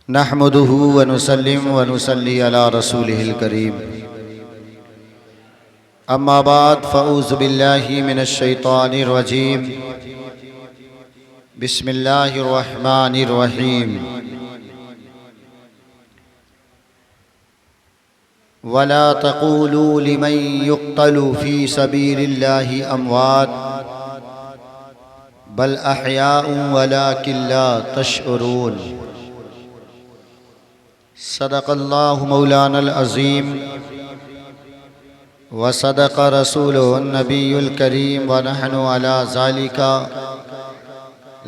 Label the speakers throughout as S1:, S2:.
S1: नहमदुहु व नुसल्लिम व नुसल्ली अला रसूलिहिल करीम। अम्मा बाद फ़ऊज़ु बिल्लाहि मिनश शैतानिर रजीम। बिस्मिल्लाहिर रहमानिर रहीम। वला तक़ूलू लिमन युक़्तलू फ़ी सबीलिल्लाहि अमवात बल अहयाउन वलाकिन ला तशऊरून। सदक़ल्लाहु मौलानल अज़ीम व सदक़ रसूलुहुन नबियुल करीम व नहनु अला ज़ालिका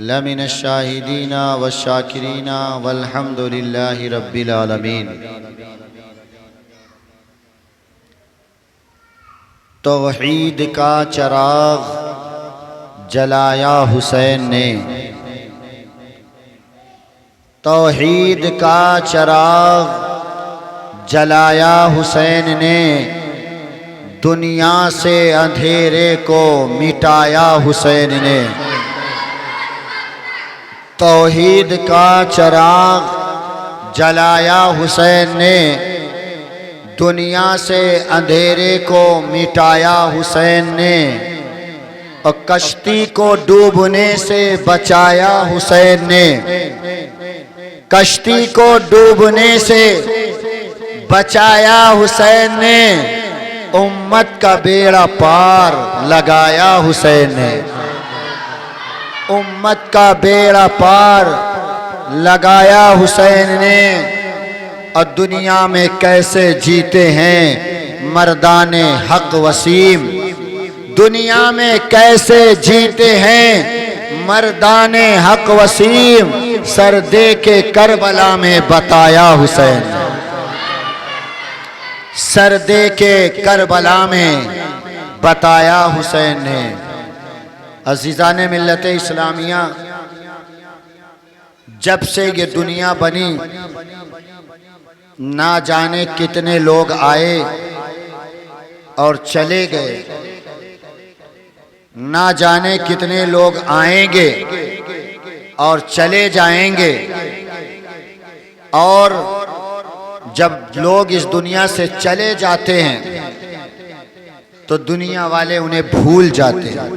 S1: लमिनश शाहिदीना व शाकिरीना वल्हम्दुलिल्लाहि रब्बिल आलमीन। तौहीद का चराग जलाया हुसैन ने, तौहीद का चराग जलाया हुसैन ने, दुनिया से अंधेरे को मिटाया हुसैन ने। तौहीद का चराग जलाया हुसैन ने, दुनिया से अंधेरे को मिटाया हुसैन ने, और कश्ती को डूबने से बचाया हुसैन ने। कश्ती को डूबने से बचाया हुसैन ने, उम्मत का बेड़ा पार लगाया हुसैन ने। उम्मत का बेड़ा पार लगाया हुसैन ने। और दुनिया में कैसे जीते हैं मर्दाने हक वसीम, दुनिया में कैसे जीते हैं मर्दाने हक वसीम, सर दे के करबला में बताया हुसैन। सर दे के करबला में बताया हुसैन ने। अज़ीज़ाने मिल्लत इस्लामिया, जब से ये दुनिया बनी ना जाने कितने लोग आए और चले गए, ना जाने कितने लोग आएंगे और चले जाएंगे। और जब लोग इस दुनिया से चले जाते हैं तो दुनिया वाले उन्हें भूल जाते हैं।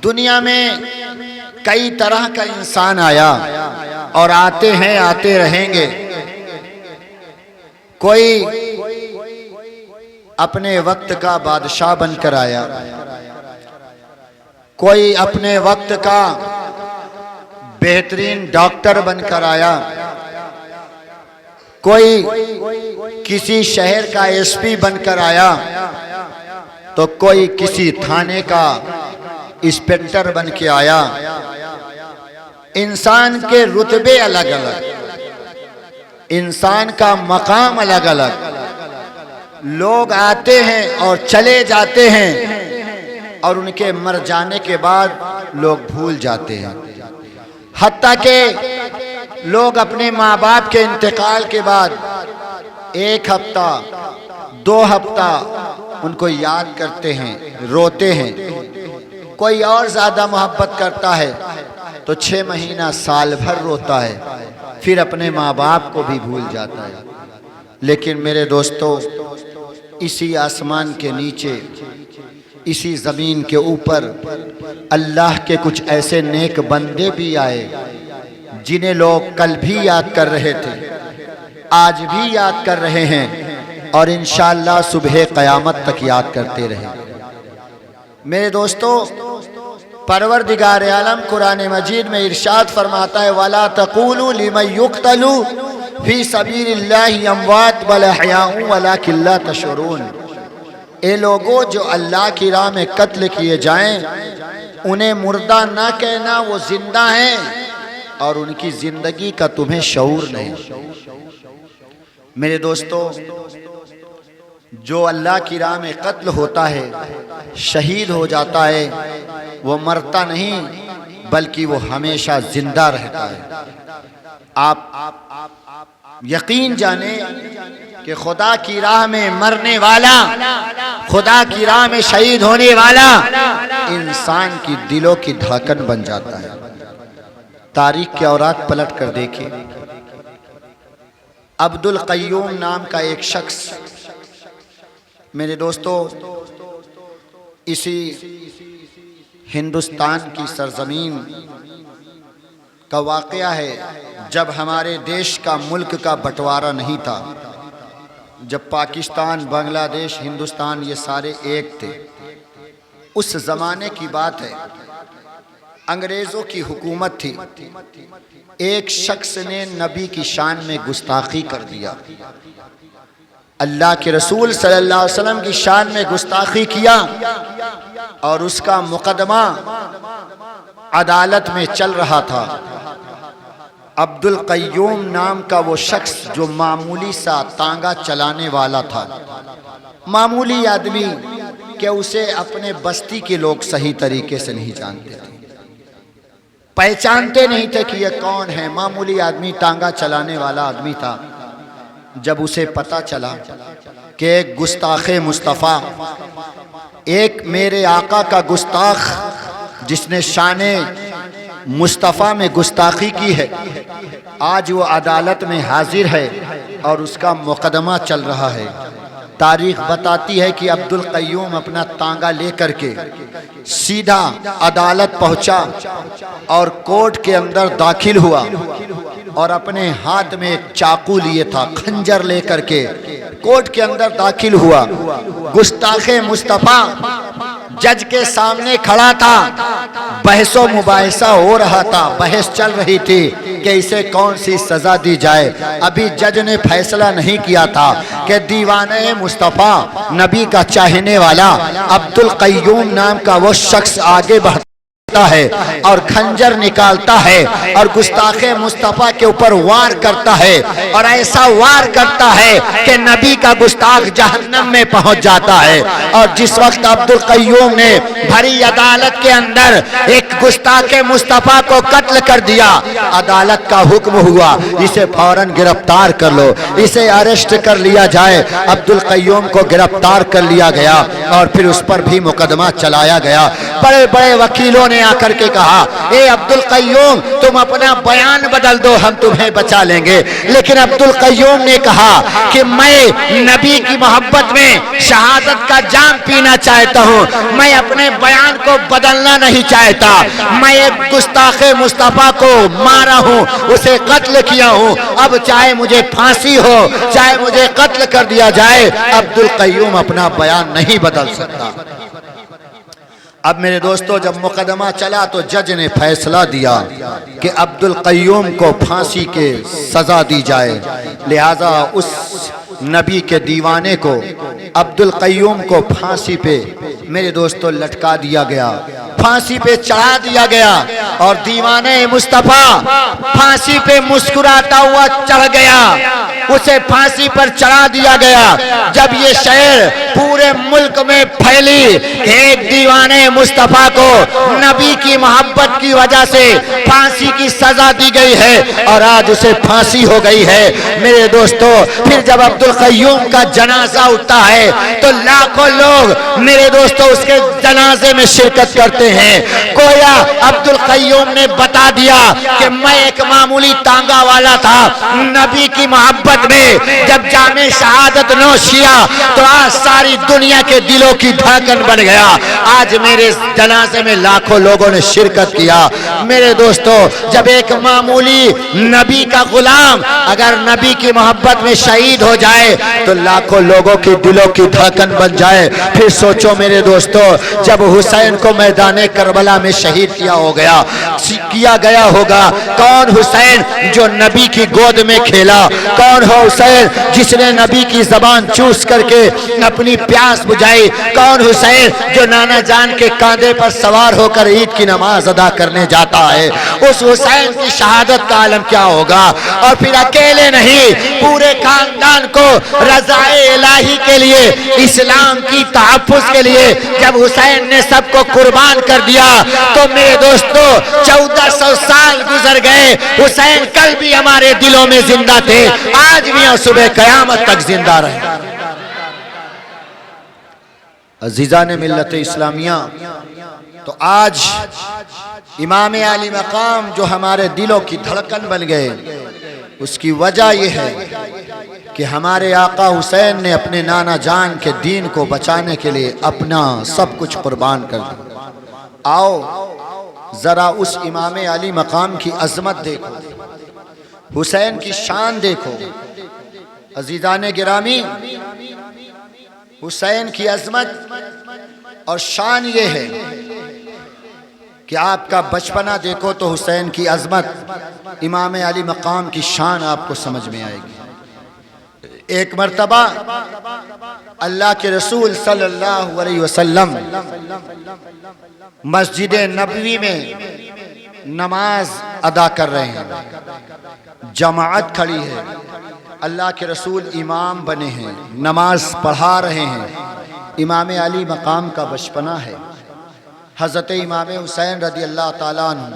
S1: दुनिया में कई तरह का इंसान आया और आते हैं, आते रहेंगे। कोई अपने वक्त का बादशाह बनकर आया, कोई अपने वक्त का बेहतरीन डॉक्टर बनकर आया, कोई किसी शहर का एसपी बनकर आया, तो कोई किसी थाने का इंस्पेक्टर बन के आया। इंसान के रुतबे अलग अलग, इंसान का मकाम अलग अलग। लोग आते हैं और चले जाते हैं, और उनके मर जाने के बाद लोग भूल जाते हैं। हत्ता के लोग अपने माँ बाप के इंतकाल के बाद 1 हफ्ता 2 हफ्ता उनको याद करते हैं, रोते हैं। कोई और ज़्यादा मोहब्बत करता है तो 6 महीना साल भर रोता है, फिर अपने माँ बाप को भी भूल जाता है। लेकिन मेरे दोस्तों, इसी आसमान के नीचे, इसी ज़मीन के ऊपर अल्लाह के कुछ ऐसे नेक बंदे भी आए जिन्हें लोग कल भी याद कर रहे थे, आज भी याद कर रहे हैं, और इंशाअल्लाह सुबह क़यामत तक याद करते रहे। मेरे दोस्तों, परवरदिगार आलम कुरान मजीद में इरशाद फरमाता है, वला तक़ूलू लिमन युक़्तलू फ़ी सबीलिल्लाहि अमवात बल अहयाउन वलाकिन ला तशऊरून। ए लोगों, जो अल्लाह की राह में कत्ल किए जाएं, उन्हें मुर्दा ना कहना, वो जिंदा हैं, और उनकी जिंदगी का तुम्हें शऊर नहीं। मेरे दोस्तों, जो अल्लाह की राह में कत्ल होता है, शहीद हो जाता है, वो मरता नहीं बल्कि वो हमेशा जिंदा रहता है। आप यकीन जाने कि खुदा की राह में मरने वाला, खुदा की राह में शहीद होने वाला इंसान की दिलों की धड़कन बन जाता है। तारीख के औरात पलट कर देखिए, अब्दुल क़य्यूम नाम का एक शख्स, मेरे दोस्तों, इसी हिंदुस्तान की सरजमीन का वाक़या है जब हमारे देश का मुल्क का बंटवारा नहीं था, जब पाकिस्तान, बांग्लादेश, हिंदुस्तान ये सारे एक थे। उस ज़माने की बात है, अंग्रेज़ों की हुकूमत थी। एक शख्स ने नबी की शान में गुस्ताखी कर दिया, अल्लाह के रसूल सल्लल्लाहु अलैहि वसल्लम की शान में गुस्ताखी किया और उसका मुकदमा अदालत में चल रहा था। अब्दुल क़य्यूम नाम का वो शख्स जो मामूली सा तांगा चलाने वाला था, मामूली आदमी कि उसे अपने बस्ती के लोग सही तरीके से नहीं जानते थे, पहचानते नहीं थे कि यह कौन है। मामूली आदमी, तांगा चलाने वाला आदमी था। जब उसे पता चला कि एक गुस्ताखे मुस्तफ़ा, एक मेरे आका का गुस्ताख जिसने शाने मुस्तफ़ा में गुस्ताखी की है, आज वो अदालत में हाजिर है और उसका मुकदमा चल रहा है। तारीख बताती है कि अब्दुल क़य्यूम अपना तांगा लेकर के सीधा अदालत पहुंचा और कोर्ट के अंदर दाखिल हुआ और अपने हाथ में एक चाकू लिए था, खंजर लेकर के कोर्ट के अंदर दाखिल हुआ। गुस्ताखे मुस्तफ़ा जज के सामने खड़ा था, बहसो मुबाहिसा हो रहा था, बहस चल रही थी कि इसे कौन सी सजा दी जाए। अभी जज ने फैसला नहीं किया था कि दीवाने मुस्तफ़ा, नबी का चाहने वाला अब्दुल क़य्यूम नाम का वो शख्स आगे बढ़ता है और खंजर निकालता है और गुस्ताखे मुस्तफ़ा के ऊपर वार करता है और ऐसा वार करता है कि नबी का गुस्ताख जहन्नम में पहुंच जाता है। और जिस वक्त अब्दुल क़य्यूम ने भरी अदालत के अंदर एक गुस्ताखे मुस्तफ़ा को कत्ल कर दिया, अदालत का हुक्म हुआ इसे फौरन गिरफ्तार कर लो, इसे अरेस्ट कर लिया जाए। अब्दुल क़य्यूम को गिरफ्तार कर लिया गया और फिर उस पर भी मुकदमा चलाया गया। बड़े बड़े वकीलों ने आकर के कहा, ए अब्दुल क़य्यूम, तुम अपना बयान बदल दो, हम तुम्हें बचा लेंगे। लेकिन अब्दुल क़य्यूम ने कहा कि मैं नबी की मोहब्बत में शहादत का जाम पीना चाहता हूँ, मैं अपने बयान को बदलना नहीं चाहता। मैं एक गुस्ताखे मुस्तफ़ा को मारा हूँ, उसे कत्ल किया हूँ, अब चाहे मुझे फांसी हो, चाहे मुझे कत्ल कर दिया जाए, अब्दुल क़य्यूम अपना बयान नहीं बदल सकता। अब मेरे दोस्तों, जब मुकदमा चला तो जज ने फैसला दिया कि अब्दुल क़य्यूम को फांसी के सजा दी जाए। लिहाजा उस नबी के दीवाने को, अब्दुल क़य्यूम को फांसी पे मेरे दोस्तों लटका दिया गया, फांसी पे चढ़ा दिया गया और दीवाने मुस्तफ़ा फांसी पे मुस्कुराता हुआ चढ़ गया, उसे फांसी पर चढ़ा दिया गया। जब ये शहर पूरे मुल्क में फैली, एक दीवाने मुस्तफ़ा को नबी की मोहब्बत की वजह से फांसी की सजा दी गई है और आज उसे फांसी हो गई है। मेरे दोस्तों, फिर जब अब्दुल क़य्यूम का जनाजा उठता है तो लाखों लोग मेरे दोस्तों उसके जनाजे में शिरकत करते हैं। गोया अब्दुल क़य्यूम ने बता दिया कि मैं एक मामूली तांगा वाला था, नबी की मोहब्बत में जब जामे शहादत नोश किया तो आज सारी दुनिया के दिलों की धड़कन बन गया। आज मेरे जनाजे में लाखों लोगों ने शिरकत किया। मेरे दोस्तों, जब एक मामूली नबी का गुलाम अगर नबी की मोहब्बत में शहीद हो जाए तो लाखों लोगों के दिलों की धड़कन बन जाए। फिर सोचो मेरे दोस्तों, जब हुसैन को मैदान करबला में शहीद किया गया होगा, कौन हुसैन जो नबी की गोद में खेला, कौन हो हुसैन जिसने नबी की जबान चूस करके अपनी प्यास बुझाई, कौन हुसैन जो नाना जान के कांधे पर सवार होकर ईद की नमाज अदा करने जाता है। उस हुसैन की शहादत का आलम क्या होगा। और फिर अकेले नहीं, पूरे खानदान को रज़ाए इलाही के लिए, इस्लाम की तहफ़्फ़ुज़ के लिए जब हुसैन ने सबको कुर्बान कर दिया तो मेरे दोस्तों 1400 साल गुजर गए, हुसैन कल भी हमारे दिलों में जिंदा थे, आज भी और सुबह क़यामत तक जिंदा रहे। अज़ीज़ान मिल्लत इस्लामिया, तो आज इमाम आली मकाम जो हमारे दिलों की धड़कन बन गए, उसकी वजह यह है कि हमारे आका हुसैन ने अपने नाना जान के दीन को बचाने के लिए अपना सब कुछ कुर्बान कर दिया। आओ जरा उस इमाम आली मकाम की अजमत देखो, हुसैन की शान देखो। अजीजान गिरामी, हुसैन की अजमत और शान ये है कि आपका बचपना देखो तो हुसैन की अजमत, इमाम अली मकाम की शान आपको समझ में आएगी। एक मर्तबा अल्लाह के रसूल सल्लल्लाहु अलैहि वसल्लम मस्जिद नबवी में नमाज अदा कर रहे हैं, जमाअत खड़ी है, अल्लाह के रसूल इमाम बने हैं, नमाज पढ़ा रहे हैं। इमाम अली मकाम का बचपना है। हज़रत इमाम हुसैन रज़ी अल्लाह ताला अन्हु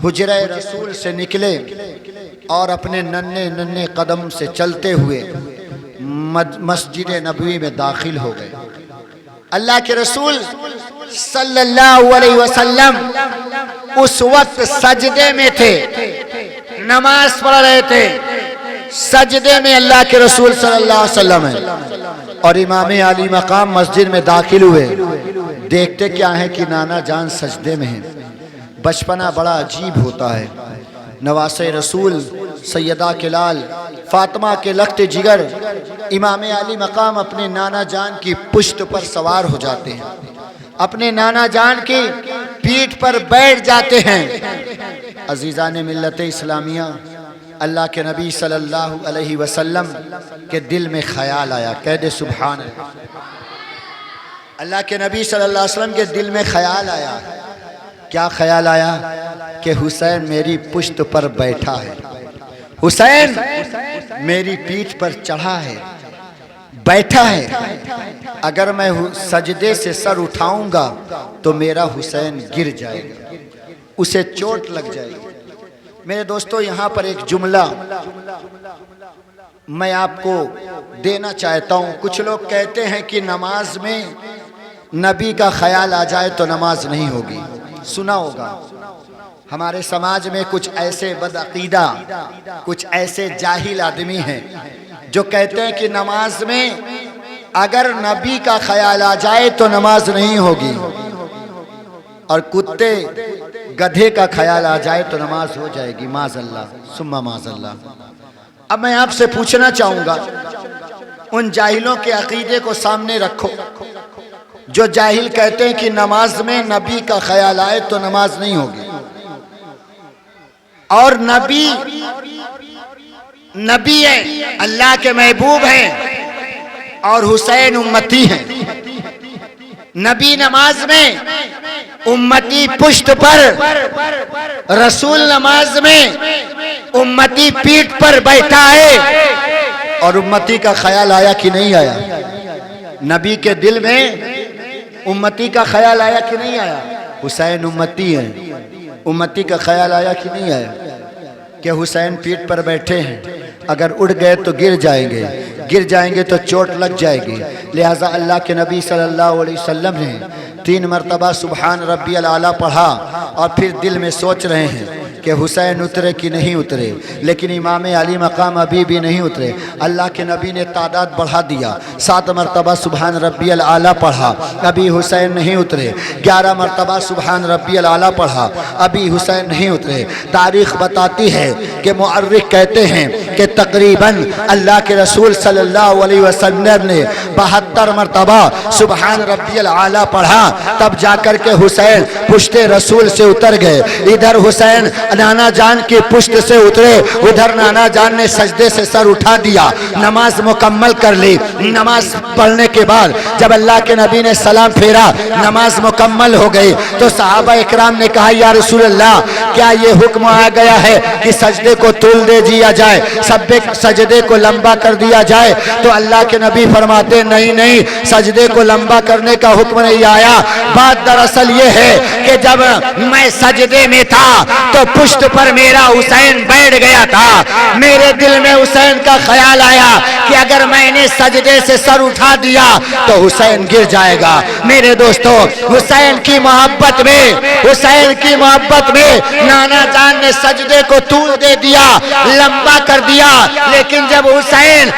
S1: हुजरे रसूल से निकले और अपने नन्हे नन्हे कदम से चलते हुए मस्जिद नबवी में दाखिल हो गए। अल्लाह के रसूल सल्लल्लाहु अलैहि वसल्लम उस वक्त सजदे में थे, नमाज पढ़ रहे थे, सजदे में अल्लाह के रसूल सल्लल्लाहु अलैहि वसल्लम है और इमाम अली मकाम मस्जिद में दाखिल हुए। देखते क्या है कि नाना जान सजदे में है। बचपना बड़ा अजीब होता है। नवासे रसूल सैयदा के लाल फातिमा के लख्त जिगर इमाम अली मकाम अपने नाना जान की पुश्त पर सवार हो जाते हैं, अपने नाना जान की पीठ पर बैठ जाते हैं। अजीज़ान मिल्लत इस्लामिया, अल्लाह के नबी सल्लल्लाहु अलैहि वसल्लम के दिल में ख्याल आया, कह दे सुभान अल्लाह। अल्लाह के नबी सल्लल्लाहु अलैहि वसल्लम के दिल में ख्याल आया। क्या ख्याल आया? कि हुसैन मेरी पुश्त पर बैठा है, हुसैन मेरी पीठ पर चढ़ा है, बैठा है। अगर मैं सजदे से सर उठाऊंगा तो मेरा हुसैन गिर जाएगा, उसे चोट लग जाएगी। मेरे दोस्तों, यहाँ पर एक जुमला मैं आपको देना चाहता हूँ। कुछ लोग कहते हैं कि नमाज में नबी का ख्याल आ जाए तो नमाज नहीं होगी। सुना होगा हमारे समाज में कुछ ऐसे बदअकीदा, कुछ ऐसे जाहिल आदमी हैं जो कहते हैं कि नमाज में अगर नबी का ख्याल आ जाए तो नमाज नहीं होगी, और कुत्ते गधे का ख्याल आ जाए तो नमाज हो जाएगी। माज़अल्लाह सुम्मा माज़अल्लाह। अब मैं आपसे पूछना चाहूंगा, उन जाहिलों के अकीदे को सामने रखो जो जाहिल कहते हैं कि नमाज में नबी का ख्याल आए तो नमाज नहीं होगी, और नबी है, अल्लाह के महबूब हैं और हुसैन उम्मती हैं। नबी नमाज में, उम्मती पुश्त पर, रसूल नमाज में उम्मती पीठ पर बैठा है। और उम्मती का ख्याल आया कि नहीं आया? नबी के दिल में उम्मती का ख्याल आया कि नहीं आया? हुसैन उम्मती है, उम्मती का ख्याल आया कि नहीं आया? कि हुसैन पीठ पर बैठे हैं, अगर उड़ गए तो गिर जाएंगे, गिर जाएंगे तो चोट लग जाएगी। लिहाजा अल्लाह के नबी सल्लल्लाहु अलैहि वसल्लम ने 3 मरतबा सुबहान रब्बियल आला पढ़ा और फिर दिल में सोच रहे हैं कि हुसैन उतरे कि नहीं उतरे, लेकिन इमाम अली मकाम अभी भी नहीं उतरे। अल्लाह के नबी ने तादाद बढ़ा दिया, 7 मरतबा सुबहान रब्बियल आला पढ़ा, अभी हुसैन नहीं उतरे। 11 मरतबा सुबहान रब्बियल आला पढ़ा, अभी हुसैन नहीं उतरे। तारीख बताती है कि मुअर्रिख कहते हैं कि तकरीबन अल्लाह के रसूल सल्लल्लाहु अलैहि वसल्लम ने 72 मरतबा सुबहान रब्बियल आला पढ़ा, तब जाकर के हुसैन पुश्ते रसूल से उतर गए। इधर हुसैन नाना जान की पुश्त से उतरे, उधर नाना जान ने सजदे से सर उठा दिया, नमाज मुकम्मल कर ली। नमाज पढ़ने के बाद जब अल्लाह के नबी ने सलाम फेरा, नमाज मुकम्मल हो गई, तो सहाबा इकराम ने कहा, या रसूल अल्लाह, क्या ये हुक्म आ गया है कि सजदे को तूल दे दिया जाए, सजदे को लंबा कर दिया जाए? तो अल्लाह के नबी फरमाते, नहीं नहीं, सजदे को लंबा करने का हुक्म नहीं आया। बात दरअसल ये है कि जब मैं सजदे में था तो पुश्त पर मेरा हुसैन बैठ गया था। मेरे दिल में हुसैन का ख्याल आया कि अगर मैंने सजदे से सर उठा दिया तो हुसैन गिर जाएगा। मेरे दोस्तों, हुसैन की मोहब्बत में नाना जान ने सजदे को तूल दे दिया, लंबा कर दिया। लेकिन जब हुसैन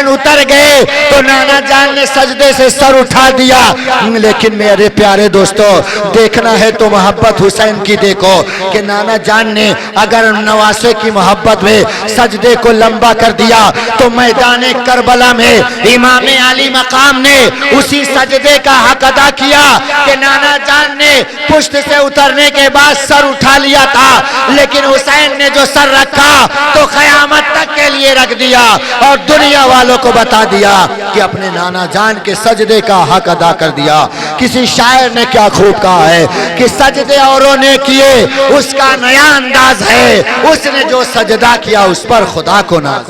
S1: उतर गए तो नाना जान ने सजदे से सर उठा दिया। लेकिन मेरे प्यारे दोस्तों, देखना है तो मोहब्बत हुसैन की देखो कि नाना जान ने अगर नवासे की मोहब्बत में सजदे को लंबा कर दिया तो मैदान करबला में इमाम अली मकाम ने उसी सजदे का हक अदा किया कि नाना जान ने पुश्त से उतरने के बाद सर उठा लिया था, लेकिन हुसैन ने जो सर रखा तो क़यामत तक के लिए रख दिया और दुनिया वालों को बता दिया कि अपने नाना जान के सजदे का हक अदा कर दिया। किसी शायर ने क्या खूब कहा है कि सजदे औरों ने किए उसका नया अंदाज है, उसने जो सजदा किया उस पर खुदा को नाज।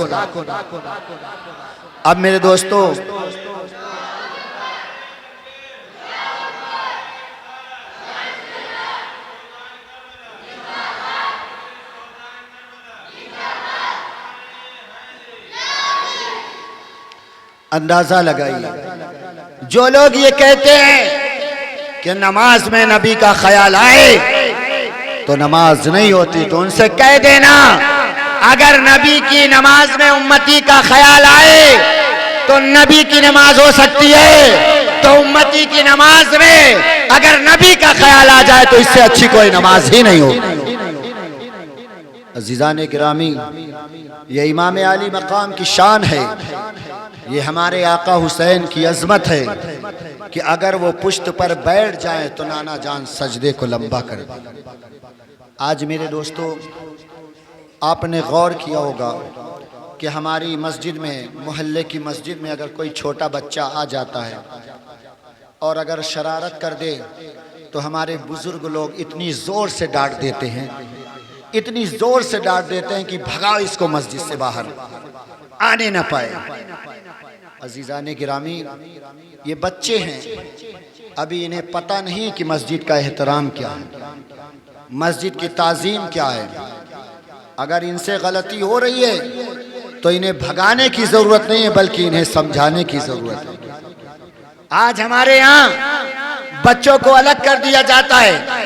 S1: अब मेरे दोस्तों, अंदाजा लगाइए, जो लोग ये कहते हैं कि नमाज में नबी का ख्याल आए तो नमाज नहीं होती, तो उनसे कह देना अगर नबी की नमाज में उम्मती का ख्याल आए तो नबी की नमाज हो सकती है, तो उम्मती की नमाज में अगर नबी का ख्याल आ जाए तो इससे अच्छी कोई नमाज ही नहीं हो। अज़ीज़ान गिरामी, ये इमाम अली मकाम की शान है, ये हमारे आका हुसैन की अजमत है कि अगर वो पुश्त पर बैठ जाए तो नाना जान सजदे को लंबा कर दे। आज मेरे दोस्तों, आपने गौर किया होगा कि हमारी मस्जिद में, मोहल्ले की मस्जिद में अगर कोई छोटा बच्चा आ जाता है और अगर शरारत कर दे तो हमारे बुजुर्ग लोग इतनी ज़ोर से डांट देते हैं, इतनी ज़ोर से डांट देते हैं कि भगाओ इसको मस्जिद से बाहर, आने ना पाए। अजीज़ाने गिरामी, ये बच्चे हैं, अभी इन्हें पता नहीं कि मस्जिद का एहतराम क्या है, मस्जिद की ताज़ीम क्या है। अगर इनसे गलती हो रही है तो इन्हें भगाने की ज़रूरत नहीं है, बल्कि इन्हें समझाने की ज़रूरत है। आज हमारे यहाँ बच्चों को अलग कर दिया जाता है,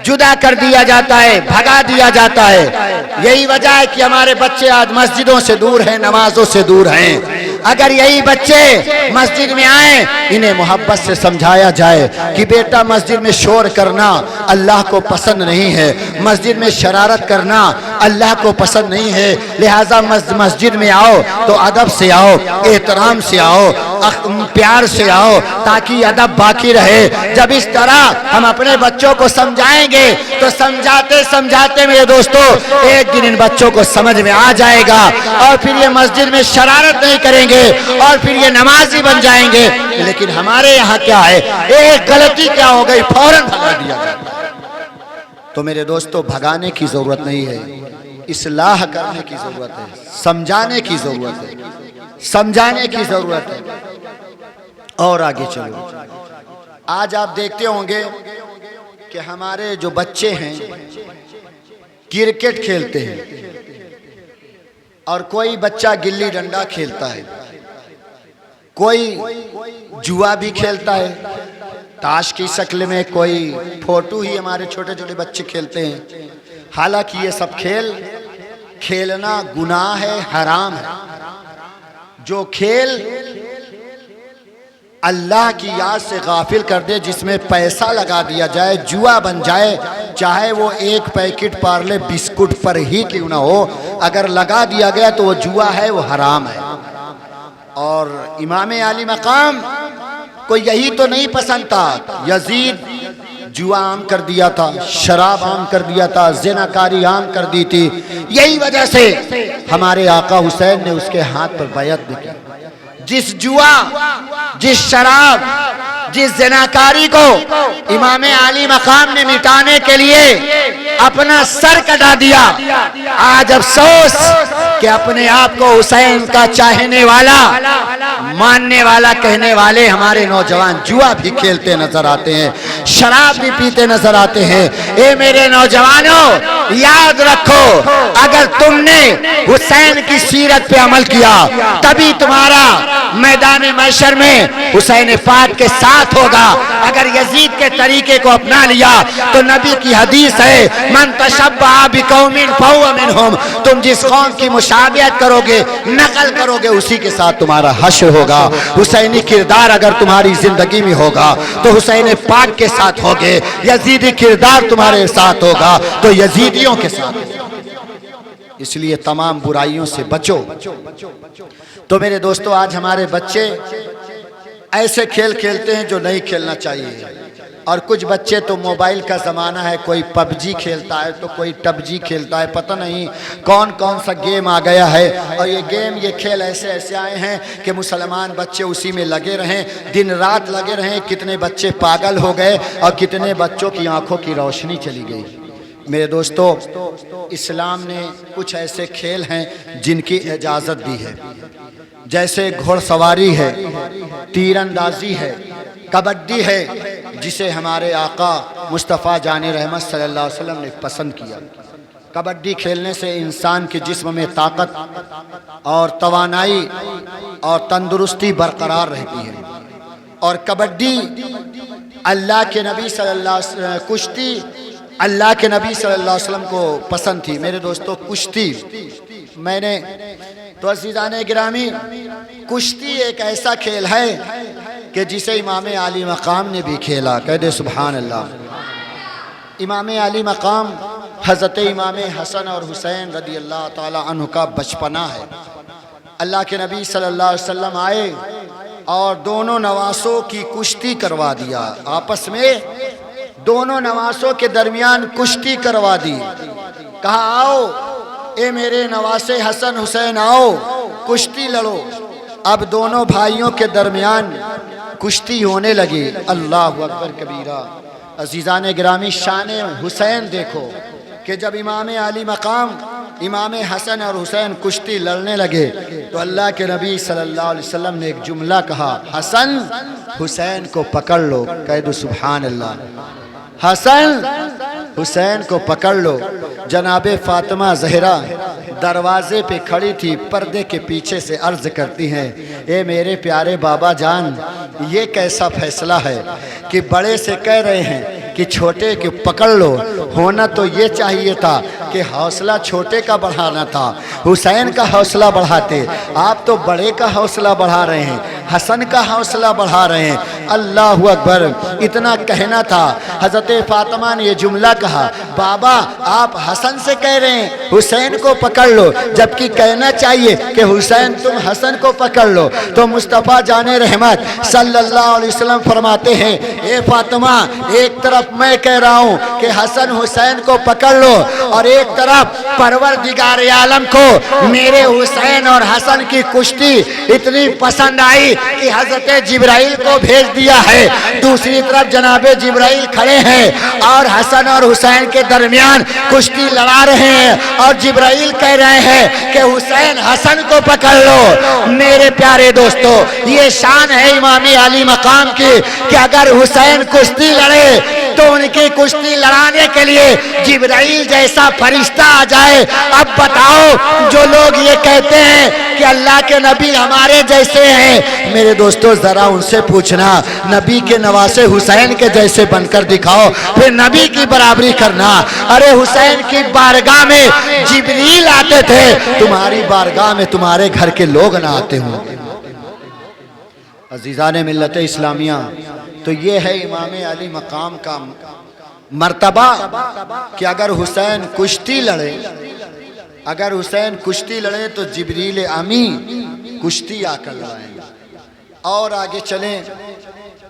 S1: जुदा कर दिया जाता है, भगा दिया जाता है। यही वजह है कि हमारे बच्चे आज मस्जिदों से दूर हैं, नमाजों से दूर हैं। अगर यही बच्चे मस्जिद में आए, इन्हें मोहब्बत से समझाया जाए कि बेटा मस्जिद में शोर करना अल्लाह को पसंद नहीं है, मस्जिद में शरारत करना अल्लाह को पसंद नहीं है, लिहाजा मस्जिद में आओ तो अदब से आओ, एहतराम से आओ, प्यार से आओ, ताकि अदब बाकी रहे। जब इस तरह हम अपने बच्चों को समझाएंगे तो समझाते समझाते मेरे दोस्तों एक दिन इन बच्चों को समझ में आ जाएगा और फिर ये मस्जिद में शरारत नहीं करेंगे और फिर ये नमाजी बन जाएंगे। लेकिन हमारे यहाँ क्या है, एक गलती क्या हो गई, फौरन भगा दिया जाता है। तो मेरे दोस्तों, भगाने की जरूरत नहीं है, इस्लाह करने की जरूरत है, समझाने की जरूरत है, समझाने की जरूरत है। और आगे चलो, आज आप देखते होंगे कि हमारे जो बच्चे हैं क्रिकेट खेलते हैं और कोई बच्चा गिल्ली डंडा खेलता है, कोई जुआ भी खेलता है, ताश की शक्ल में कोई फोटो ही हमारे छोटे छोटे बच्चे खेलते हैं। हालांकि ये सब खेल खेलना गुनाह है, हराम है। जो खेल अल्लाह की याद से गाफिल कर दे, जिसमें पैसा लगा दिया जाए, जुआ बन जाए, चाहे वो एक पैकेट पार्ले बिस्कुट पर ही क्यों ना हो, अगर लगा दिया गया तो वो जुआ है, वो हराम है। और इमाम अली मकाम को यही तो नहीं पसंद था, यजीद जुआ आम कर दिया था, शराब आम कर दिया था, ज़िनाकारी आम कर दी थी। यही वजह से हमारे आका हुसैन ने उसके हाथ पर बैअत दी। जिस जुआ, जिस शराब, जिस ज़िनाकारी को इमाम आली मकाम ने मिटाने के लिए अपना सर कटा दिया, आज अफसोस कि अपने आप को हुसैन का चाहने वाला, मानने वाला कहने वाले हमारे नौजवान जुआ भी खेलते नजर आते हैं, शराब भी पीते नजर आते हैं। ए मेरे नौजवानों, याद रखो, अगर तुमने हुसैन की सीरत पे अमल किया तभी तुम्हारा मैदान महशर में हुसैन पाक के साथ होगा। अगर यजीद के तरीके को अपना लिया तो नबी की हदीस है, मन तशब्बहा बिकौमिन फहुव मिनहुम, तुम जिस कौम की मुशाबियत करोगे, नकल करोगे, उसी के साथ तुम्हारा हश्र होगा। हुसैनी किरदार अगर तुम्हारी जिंदगी में होगा तो हुसैन पाक के साथ होगे, यजीदी किरदार तुम्हारे साथ होगा तो यजीदियों के साथ। इसलिए तमाम बुराइयों से बचो। तो मेरे दोस्तों, आज हमारे बच्चे ऐसे खेल खेलते हैं जो नहीं खेलना चाहिए, और कुछ बच्चे तो मोबाइल का ज़माना है, कोई पबजी खेलता है तो कोई टबजी खेलता है, पता नहीं कौन कौन सा गेम आ गया है। और ये गेम, ये खेल ऐसे ऐसे आए हैं कि मुसलमान बच्चे उसी में लगे रहें, दिन रात लगे रहें। कितने बच्चे पागल हो गए और कितने बच्चों की आंखों की रोशनी चली गई। मेरे दोस्तों, इस्लाम ने कुछ ऐसे खेल हैं जिनकी इजाज़त दी है, जैसे घोड़सवारी है, तीरंदाजी है, कबड्डी है, जिसे हमारे आका मुस्तफ़ा जान रहमत सल्लल्लाहु अलैहि वसल्लम ने पसंद किया। कबड्डी खेलने से इंसान के जिस्म में ताकत और तवानाई और तंदुरुस्ती बरकरार रहती है। और कबड्डी अल्लाह के नबी कुश्ती अल्लाह के नबी सल्लल्लाहु अलैहि वसल्लम को पसंद थी। मेरे दोस्तों, कुश्ती मैंने तो अज़ीज़ान गिरामी, कुश्ती एक ऐसा खेल है कि जिसे इमाम आली मकाम ने भी खेला। कह दे सुभान अल्लाह। इमाम आली मकाम हज़रत इमाम हसन और हुसैन रदी अल्लाह ताला अन्हु का बचपना है। अल्लाह के नबी सल्लल्लाहु अलैहि वसल्लम आए और दोनों नवासों की कुश्ती करवा दिया। आपस में दोनों नवासों के दरमियान कुश्ती करवा दी। कहा, आओ ए मेरे नवासे हसन हुसैन, आओ कुश्ती लड़ो। अब दोनों भाइयों के दरमियान कुश्ती होने लगी। अल्लाहु अकबर कबीरा। अज़ीज़ान गिरामी, शान हुसैन देखो कि जब इमाम आली मकाम इमाम हसन और हुसैन कुश्ती लड़ने लगे तो अल्लाह के नबी सल्लल्लाहु अलैहि वसल्लम ने एक जुमला कहा, हसन हुसैन को पकड़ लो। कह दो सुभान अल्लाह। हसन हुसैन को पकड़ लो। जनाबे फातिमा ज़हरा दरवाजे पे खड़ी थी, पर्दे के पीछे से अर्ज करती हैं, ए मेरे प्यारे बाबा जान, ये कैसा फैसला है कि बड़े से कह रहे हैं कि छोटे के पकड़ लो। होना तो ये चाहिए था कि हौसला छोटे का बढ़ाना था, हुसैन का हौसला बढ़ाते। आप तो बड़े का हौसला बढ़ा रहे हैं, हसन का हौसला बढ़ा रहे हैं। अल्लाहु अकबर। इतना कहना था, हज़रत फातिमा ने ये जुमला कहा, बाबा आप हसन से कह रहे हैं हुसैन को पकड़ लो, जबकि कहना चाहिए कि हुसैन तुम हसन को पकड़ लो। तो मुस्तफ़ा जाने रहमत सल्लल्लाहु अलैहि वसल्लम फरमाते हैं, ए फातिमा, एक तरफ मैं कह रहा हूँ कि हसन हुसैन को पकड़ लो, और एक तरफ परवरदिगार आलम को मेरे हुसैन और हसन की कुश्ती इतनी पसंद आई कि हज़रत जिब्राइल को भेज दिया है। दूसरी तरफ जनाबे जिब्राइल खड़े हैं और हसन और हुसैन के दरमियान कुश्ती लड़ा रहे हैं, और जिब्राइल कह रहे हैं कि हुसैन हसन को पकड़ लो। मेरे प्यारे दोस्तों, ये शान है इमाम आली मकाम की कि अगर हुसैन कुश्ती लड़े तो उनकी कुश्ती लड़ाने के लिए जिब्राइल जैसा फरिश्ता आ जाए। अब बताओ, जो लोग ये कहते हैं कि अल्लाह के नबी हमारे जैसे हैं, मेरे दोस्तों जरा उनसे पूछना, नबी के नवासे हुसैन के जैसे बनकर दिखाओ, फिर नबी की बराबरी करना। अरे हुसैन की बारगाह में जिब्रील आते थे, तुम्हारी बारगाह में तुम्हारे घर के लोग ना आते हों। अज़ीज़ान मिल्लत इस्लामिया, तो ये है इमाम अली मकाम का मर्तबा कि अगर हुसैन कुश्ती लड़े, अगर हुसैन कुश्ती लड़े तो जिब्रील अमी कुश्ती आकर लड़ाएंगे। और आगे चलें,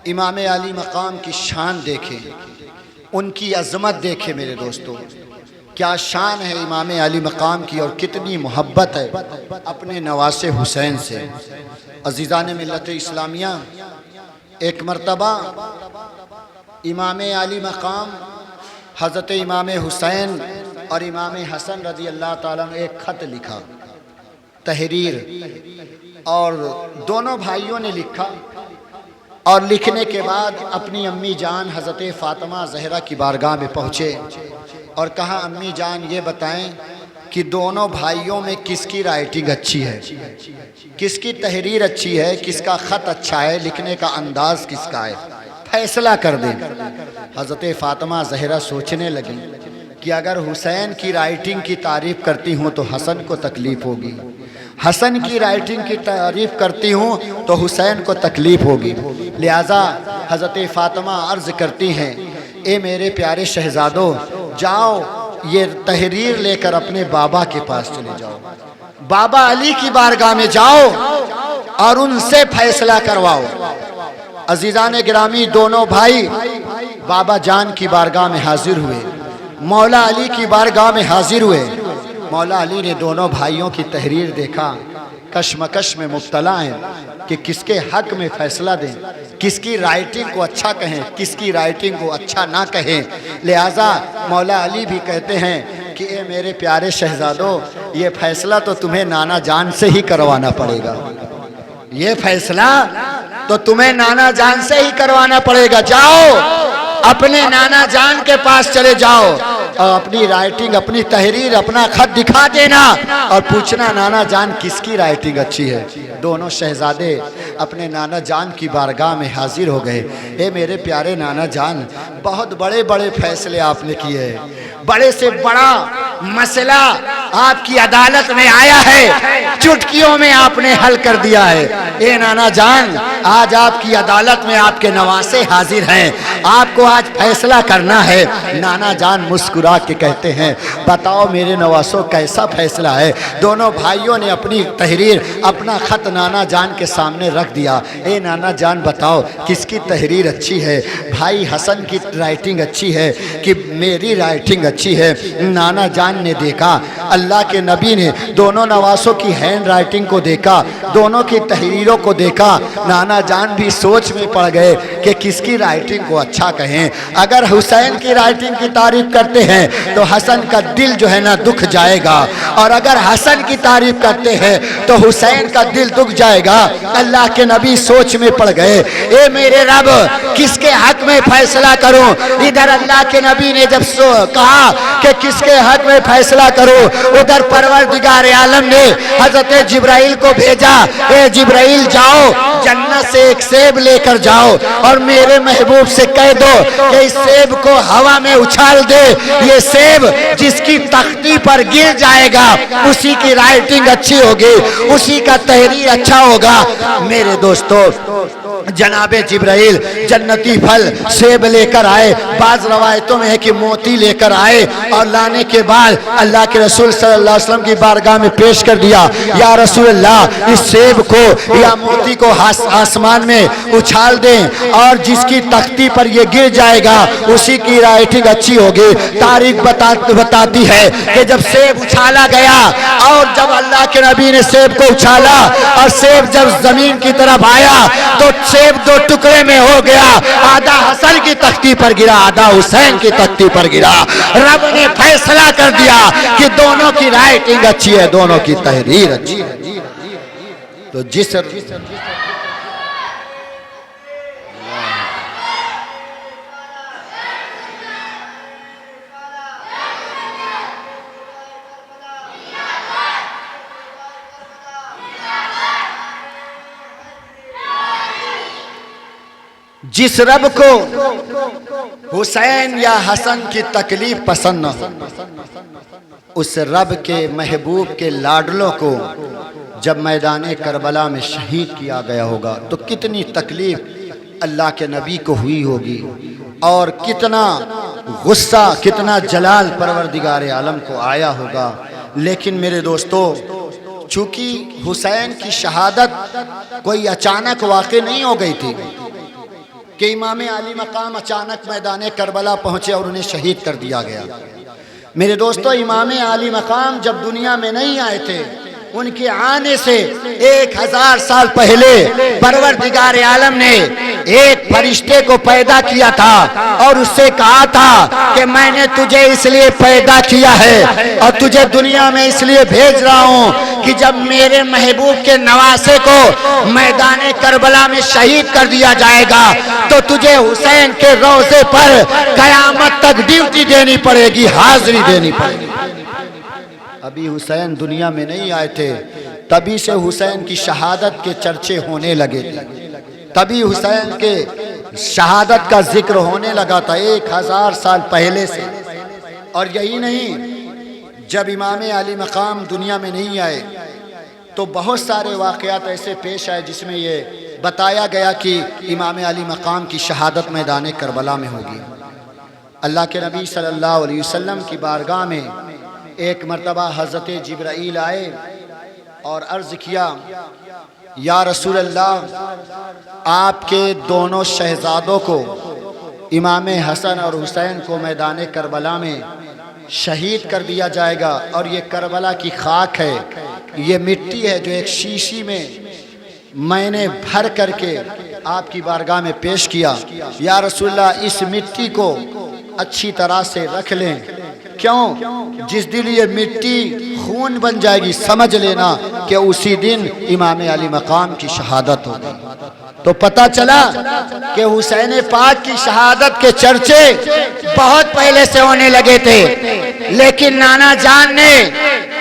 S1: इमाम अली मकाम की शान देखें, उनकी अज़मत देखें। मेरे दोस्तों, क्या शान है इमाम अली मकाम की और कितनी मोहब्बत है अपने नवासे हुसैन से। अज़ीज़ान मिल्लत इस्लामिया, एक मर्तबा इमाम आली मकाम हज़रत इमाम हुसैन और इमाम हसन रज़ी अल्लाह ताला ने एक ख़त लिखा, तहरीर, और दोनों भाइयों ने लिखा। और लिखने के बाद अपनी अम्मी जान हज़रत फ़ातिमा ज़हरा की बारगाह में पहुँचे और कहा, अम्मी जान ये बताएं कि दोनों भाइयों में किसकी राइटिंग अच्छी है, किसकी तहरीर अच्छी है, किसका ख़त अच्छा है, लिखने का अंदाज़ किसका है, फैसला कर दें। हज़रत फ़ातिमा ज़हरा सोचने लगी कि अगर हुसैन की राइटिंग की तारीफ़ करती हूँ तो हसन को तकलीफ़ होगी, हसन की राइटिंग की तारीफ़ करती हूँ तो हुसैन को तकलीफ़ होगी। लिहाजा हज़रत फ़ातिमा अर्ज़ करती हैं, ए मेरे प्यारे शहज़ादों, जाओ ये तहरीर लेकर अपने बाबा के पास चले जाओ, बाबा अली की बारगाह में जाओ और उनसे फैसला करवाओ। अजीज़ान गिरामी, दोनों भाई बाबा जान की बारगाह में हाजिर हुए, मौला अली की बारगाह में हाजिर हुए। मौला अली ने दोनों भाइयों की तहरीर देखा, कश्मकश में मुब्तला हैं कि किसके हक में फ़ैसला दें, किसकी राइटिंग को अच्छा कहें, किसकी राइटिंग को अच्छा ना कहें। लिहाजा मौला अली भी कहते हैं कि ए मेरे प्यारे शहज़ादों, ये फ़ैसला तो तुम्हें नाना जान से ही करवाना पड़ेगा, ये फ़ैसला तो तुम्हें नाना जान से ही करवाना पड़ेगा। जाओ अपने नाना जान के पास चले जाओ और अपनी राइटिंग, अपनी तहरीर, अपना खत दिखा देना और पूछना नाना जान किसकी राइटिंग अच्छी है। दोनों शहजादे अपने नाना जान की बारगाह में हाजिर हो गए। ए मेरे प्यारे नाना जान, बहुत बड़े बड़े फैसले आपने किए हैं, बड़े से बड़ा मसला आपकी अदालत में आया है, चुटकियों में आपने हल कर दिया है। ए नाना जान, आज आपकी अदालत में आपके नवासे हाजिर हैं, आपको आज फैसला करना है। नाना जान मुस्कुरा के कहते हैं, बताओ मेरे नवासों कैसा फैसला है। दोनों भाइयों ने अपनी तहरीर, अपना ख़त नाना जान के सामने रख दिया। ए नाना जान बताओ किसकी तहरीर अच्छी है, भाई हसन की राइटिंग अच्छी है कि मेरी राइटिंग अच्छी है। नाना जान ने देखा, अल्लाह के नबी ने दोनों नवासों की हैंड राइटिंग को देखा, दोनों की तहरीरों को देखा। नाना जान भी सोच में पड़ गए कि किसकी राइटिंग को अच्छा कहें। अगर हुसैन की राइटिंग की तारीफ करते हैं तो हसन का दिल जो है ना दुख जाएगा, और अगर हसन की तारीफ करते हैं तो हुसैन का दिल दुख जाएगा। अल्लाह के नबी सोच में पड़ गए, ए मेरे रब, किसके हक में फैसला करूं। इधर अल्लाह के नबी ने जब कहा कि किसके हक में फैसला करूं, उधर परवरदिगार आलम ने हजरत जिब्राइल को भेजा, ए जिब्राइल जाओ जन्नत से एक सेब लेकर जाओ और मेरे महबूब से कह दो कि इस सेब को हवा में उछाल दे। ये सेब जिसकी तख्ती पर गिर जाएगा उसी की राइटिंग अच्छी होगी, उसी का तहरीर अच्छा होगा। मेरे दोस्तों, जनाबे जिब्राइल जन्नती फल सेब लेकर आए। बाज रवायतों में है कि मोती लेकर आए और लाने के बाद अल्लाह के रसूल सल्लल्लाहु अलैहि वसल्लम की बारगाह में पेश कर दिया। या रसूल अल्लाह, इस सेब को या मोती को आसमान में उछाल दें और जिसकी तख्ती पर ये गिर जाएगा उसी की राइटिंग अच्छी होगी। तारीख बताती है कि जब सेब उछाला गया और जब अल्लाह के नबी ने सेब को उछाला और सेब जब जमीन की तरफ आया तो सेब दो टुकड़े में हो गया, आधा हसन की तख्ती पर गिरा, आधा हुसैन की तख्ती पर गिरा। रब ने फैसला कर दिया कि दोनों की राइटिंग अच्छी है, दोनों की तहरीर अच्छी है। तो जिस जिस रब को हुसैन या हसन की तकलीफ पसंद न हो, उस रब के महबूब के लाडलों को जब मैदान करबला में शहीद किया गया होगा तो कितनी तकलीफ अल्लाह के नबी को हुई होगी और कितना गुस्सा, कितना जलाल परवरदिगार आलम को आया होगा। लेकिन मेरे दोस्तों, चूंकि हुसैन की शहादत कोई अचानक वाक़ई नहीं हो गई थी कि इमाम आली मकाम अचानक मैदान करबला पहुँचे और उन्हें शहीद कर दिया गया। मेरे दोस्तों, इमाम आली मकाम जब दुनिया में नहीं आए थे, उनके आने से 1000 साल पहले परवरदिगार आलम ने एक फरिश्ते को पैदा किया था और उससे कहा था कि मैंने तुझे इसलिए पैदा किया है और तुझे दुनिया में इसलिए भेज रहा हूँ कि जब मेरे महबूब के नवासे को मैदान करबला में शहीद कर दिया जाएगा तो तुझे हुसैन के रोज़े पर कयामत तक ड्यूटी देनी पड़ेगी, हाजिरी देनी पड़ेगी। अभी हुसैन दुनिया में नहीं आए थे, तभी से हुसैन की शहादत के चर्चे होने लगे थे, तभी हुसैन के शहादत का जिक्र होने लगा था 1000 साल पहले से। और यही नहीं, जब इमाम अली मकाम दुनिया में नहीं आए तो बहुत सारे वाक़यात ऐसे पेश आए जिसमें ये बताया गया कि इमाम अली मकाम की शहादत मैदान करबला में होगी। अल्लाह के नबी सल्लल्लाहु अलैहि वसल्लम की बारगाह में एक मर्तबा हज़रत जिब्राईल आए और अर्ज़ किया, या रसूल अल्लाह, आपके दोनों शहजादों को इमाम हसन और हुसैन को मैदान करबला में शहीद कर दिया जाएगा और ये करबला की खाक है, ये मिट्टी है जो एक शीशी में मैंने भर करके आपकी बारगाह में पेश किया। या रसूल अल्लाह, इस मिट्टी को अच्छी तरह से रख लें, क्यों? जिस दिन ये मिट्टी खून बन जाएगी समझ लेना कि उसी दिन इमाम अली मकाम की शहादत होगी। तो पता चला कि हुसैन पाक की शहादत के चर्चे बहुत पहले से होने लगे थे, लेकिन नाना जान ने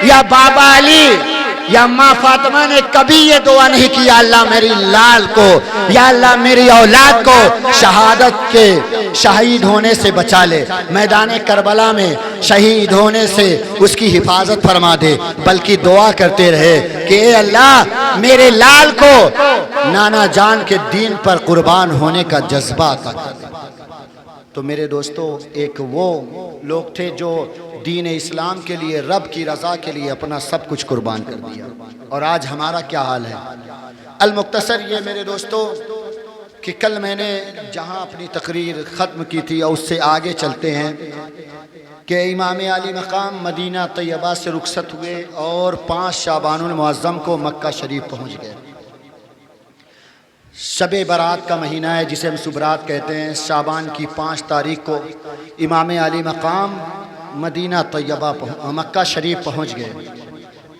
S1: या बाबा अली या माँ फातिमा ने कभी ये दुआ नहीं किया, अल्लाह मेरी लाल को या अल्लाह मेरी औलाद को शहादत के शहीद होने से बचा ले, मैदान करबला में शहीद होने से उसकी हिफाजत फरमा दे, बल्कि दुआ करते रहे कि ए अल्लाह मेरे लाल को नाना जान के दीन पर कुर्बान होने का जज्बा अता कर दे। तो मेरे दोस्तों, एक वो लोग थे जो दीन इस्लाम के लिए, रब की रज़ा के लिए अपना सब कुछ कुर्बान कर दिया। और आज हमारा क्या हाल है? अल-मुख्तसर ये मेरे दोस्तों कि कल मैंने जहाँ अपनी तकरीर ख़त्म की थी और उससे आगे चलते हैं कि इमाम अली मकाम मदीना तैयबा से रुखसत हुए और 5 शाबानुल मुअज़्ज़म को मक्का शरीफ पहुँच गए। शबे बारात का महीना है जिसे हम सुबरात कहते हैं। शाबान की 5 तारीख को इमाम अली मकाम मदीना तैयबा मक्का शरीफ पहुंच गए।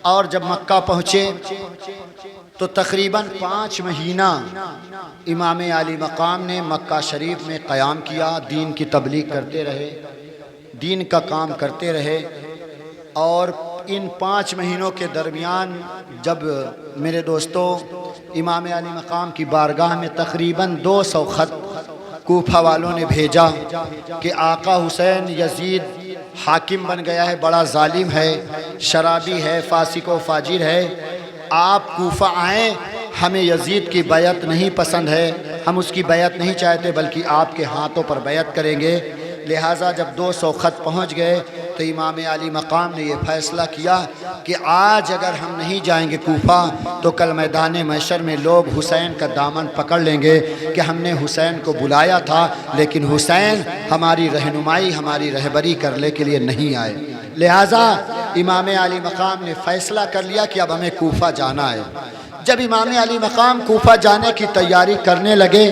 S1: और जब मक्का पहुँचे तो तकरीबन 5 महीना इमाम अली मकाम ने मक्का शरीफ में क़याम किया, दीन की तबलीग करते रहे, दीन का काम करते रहे। और इन 5 महीनों के दरमियान जब मेरे दोस्तों इमाम अली मकाम की बारगाह में तकरीबन 200 ख़त कूफा वालों ने भेजा कि आका हुसैन यजीद हाकिम बन गया है, बड़ा जालिम है, शराबी है, फासिक व फाजिर है, आप कूफा आएँ, हमें यजीद की बैत नहीं पसंद है, हम उसकी बैत नहीं चाहते बल्कि आपके हाथों पर बैत करेंगे। लिहाजा जब 200 ख़त पहुँच गए तो इमाम अली मकाम ने यह फ़ैसला किया कि आज अगर हम नहीं जाएंगे कूफा तो कल मैदान महशर में लोग हुसैन का दामन पकड़ लेंगे कि हमने हुसैन को बुलाया था लेकिन हुसैन हमारी रहनुमाई, हमारी रहबरी करने के लिए नहीं आए। लिहाजा इमाम अली मकाम ने फ़ैसला कर लिया कि अब हमें कूफा जाना है। जब इमाम अली मकाम कूफा जाने की तैयारी करने लगे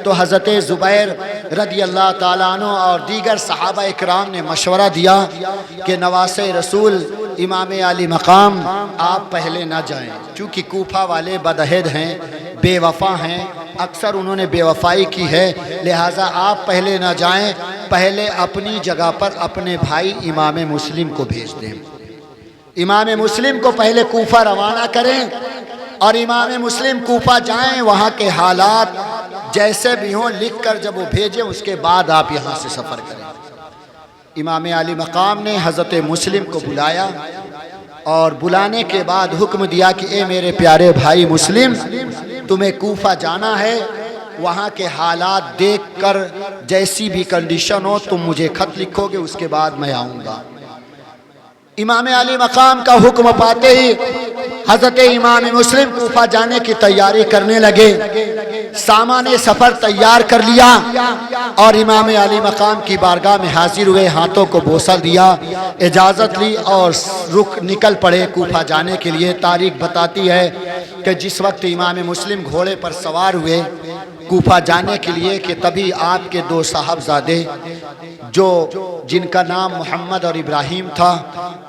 S1: तो हज़रत ज़ुबैर रज़ी अल्लाह ताला अन्हु और दीगर सहाबा इकराम ने मशवरा दिया कि नवासे रसूल इमाम अली मकाम आप पहले ना जाएं, क्योंकि कूफा वाले बदअहद हैं, बेवफा हैं, अक्सर उन्होंने बेवफाई की है, लिहाजा आप पहले ना जाएं, पहले अपनी जगह पर अपने भाई इमाम मुस्लिम को भेज दें। इमाम मुस्लिम को पहले कूफा रवाना करें और इमाम मुस्लिम कूफा जाएं, वहाँ के हालात जैसे भी हों लिख कर जब वो भेजें उसके बाद आप यहाँ से सफ़र करें। इमाम अली मकाम ने हज़रत मुस्लिम को बुलाया और बुलाने के बाद हुक्म दिया कि ए मेरे प्यारे भाई मुस्लिम, तुम्हें कूफा जाना है, वहाँ के हालात देख कर जैसी भी कंडीशन हो तुम मुझे ख़त लिखोगे, उसके बाद मैं आऊँगा। इमाम अली मकाम का हुक्म पाते ही हजरत इमाम मुस्लिम कूफा जाने की तैयारी करने लगे। सामान सफर तैयार कर लिया और इमाम अली मकाम की बारगाह में हाजिर हुए, हाथों को बोसा दिया, इजाज़त ली और रुक निकल पड़े कूफा जाने के लिए। तारीख बताती है कि जिस वक्त इमाम मुस्लिम घोड़े पर सवार हुए कूफा जाने के लिए कि तभी आपके दो साहबजादे जो जिनका नाम मोहम्मद और इब्राहिम था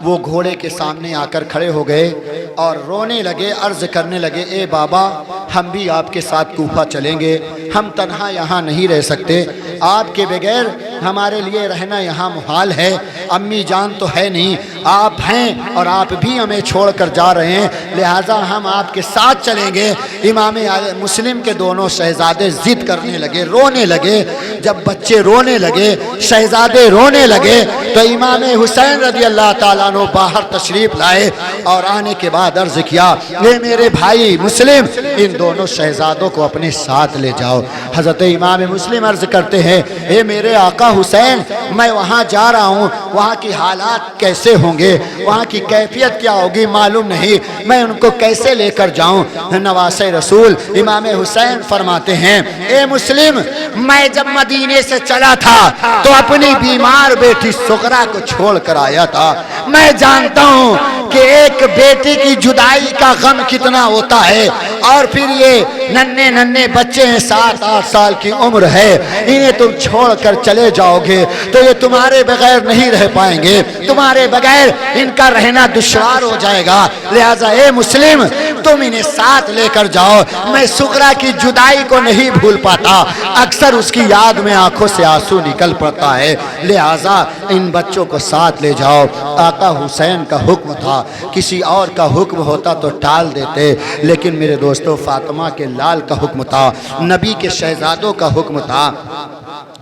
S1: वो घोड़े के सामने आकर खड़े हो गए और रोने लगे, अर्ज करने लगे, ए बाबा हम भी आपके साथ कूफा चलेंगे, हम तन्हा यहाँ नहीं रह सकते, आपके बगैर हमारे लिए रहना यहाँ मुहाल है, अम्मी जान तो है नहीं, आप हैं और आप भी हमें छोड़कर जा रहे हैं, लिहाजा हम आपके साथ चलेंगे। इमाम मुस्लिम के दोनों शहजादे जिद करने लगे, रोने लगे। जब बच्चे रोने लगे, शहजादे रोने लगे तो इमाम हुसैन रज़ी अल्लाह ताला अन्हु बाहर तशरीफ लाए और आने के बाद अर्ज किया, ये मेरे भाई मुस्लिम इन दोनों शहजादों को अपने साथ ले जाओ। हज़रत इमाम मुस्लिम अर्ज करते हैं, ये मेरे आका हुसैन मैं वहाँ जा रहा हूँ, वहाँ की हालात कैसे होंगे, वहाँ की कैफियत क्या होगी मालूम नहीं, मैं उनको कैसे लेकर जाऊँ। नवासे रसूल इमाम हुसैन फरमाते हैं, ए मुस्लिम मैं जब मदीने से चला था तो अपनी बीमार बेटी सुगरा को छोड़ कर आया था। मैं जानता हूँ कि एक बेटी की जुदाई का गम कितना होता है और फिर ये नन्हे नन्हे बच्चे हैं, 7-8 साल की उम्र है, इन्हें तुम छोड़कर चले जाओगे तो ये तुम्हारे बगैर नहीं रह पाएंगे, तुम्हारे बगैर इनका रहना दुश्वार हो जाएगा, लिहाजा ए मुस्लिम तुम इन्हें साथ लेकर जाओ। मैं सुगरा की जुदाई को नहीं भूल पाता, अक्सर उसकी याद में आंखों से आंसू निकल पड़ता है, लिहाजा इन बच्चों को साथ ले जाओ। आका हुसैन का हुक्म था, किसी और का हुक्म होता तो टाल देते, लेकिन मेरे दोस्तों फातिमा के लाल का हुक्म था, नबी के शहजादों का हुक्म था।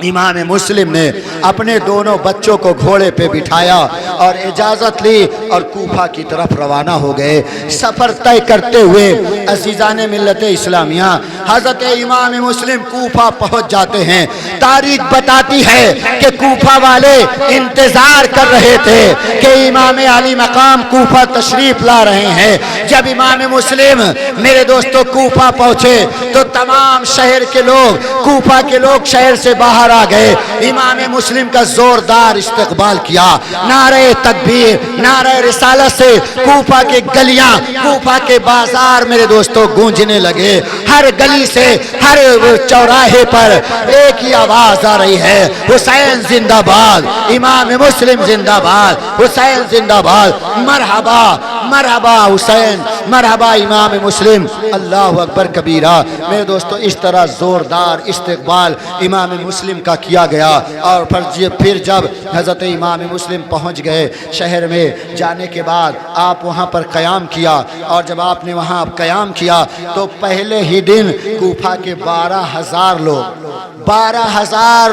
S1: इमाम मुस्लिम ने अपने दोनों बच्चों को घोड़े पे बिठाया और इजाज़त ली और कूफा की तरफ रवाना हो गए। सफ़र तय करते हुए अज़ीज़ाने मिल्लत इस्लामिया हज़रत इमाम मुस्लिम कूफा पहुंच जाते हैं। तारीख बताती है कि कूफा वाले इंतज़ार कर रहे थे कि इमाम अली मकाम कूफा तशरीफ़ ला रहे हैं। जब इमाम मुस्लिम मेरे दोस्तों कूफा पहुँचे तो तमाम शहर के लोग, कूफा के लोग शहर से बाहर आ गए। इमाम मुस्लिम का जोरदार इस्तकबाल किया, नारे तकबीर, नारे रिसालत से कूफा के गलियां, कूफा के बाजार मेरे दोस्तों गूंजने लगे। हर गली से, हर चौराहे पर एक ही आवाज आ रही है, हुसैन जिंदाबाद, इमाम मुस्लिम जिंदाबाद, हुसैन जिंदाबाद, मरहबा मरहबा हुसैन, मरहबा इमाम मुस्लिम, अल्लाहु अकबर कबीरा। मेरे दोस्तों इस तरह जोरदार इस्तकबाल इमाम मुस्लिम का किया गया। और फिर जब हज़रत इमाम मुस्लिम पहुंच गए शहर में, जाने के बाद आप वहां पर क़याम किया और जब आपने वहां क़याम किया तो पहले ही दिन कूफा के 12,000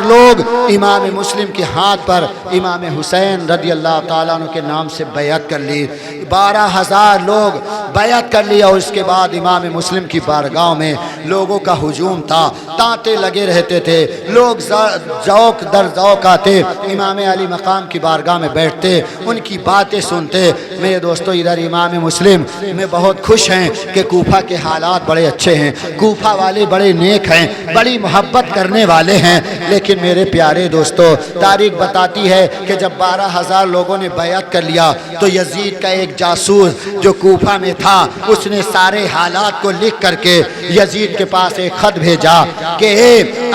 S1: लोग इमाम मुस्लिम के हाथ पर इमाम हुसैन रज़ी अल्लाह ताला अन्हु के नाम से बैअत कर ली। 12,000 लोग बैअत कर लिया और उसके बाद इमाम मुस्लिम की बारगाह में लोगों का हुजूम था, तांते लगे रहते थे, लोग ज़ौक़ दर ज़ौक़ आते, इमाम अली मकाम की बारगाह में बैठते, उनकी बातें सुनते। मेरे दोस्तों इधर इमाम मुस्लिम में बहुत खुश हैं कि कूफा के हालात बड़े अच्छे हैं, कूफा वाले बड़े नेक हैं, बड़ी मोहब्बत करने वाले हैं। लेकिन मेरे प्यारे दोस्तों तारीख बताती है कि जब 12,000 लोगों ने बैअत कर लिया तो यजीद का एक जासूस जो कूफा में था उसने सारे हालात को लिख करके यजीद के पास एक खत भेजा कि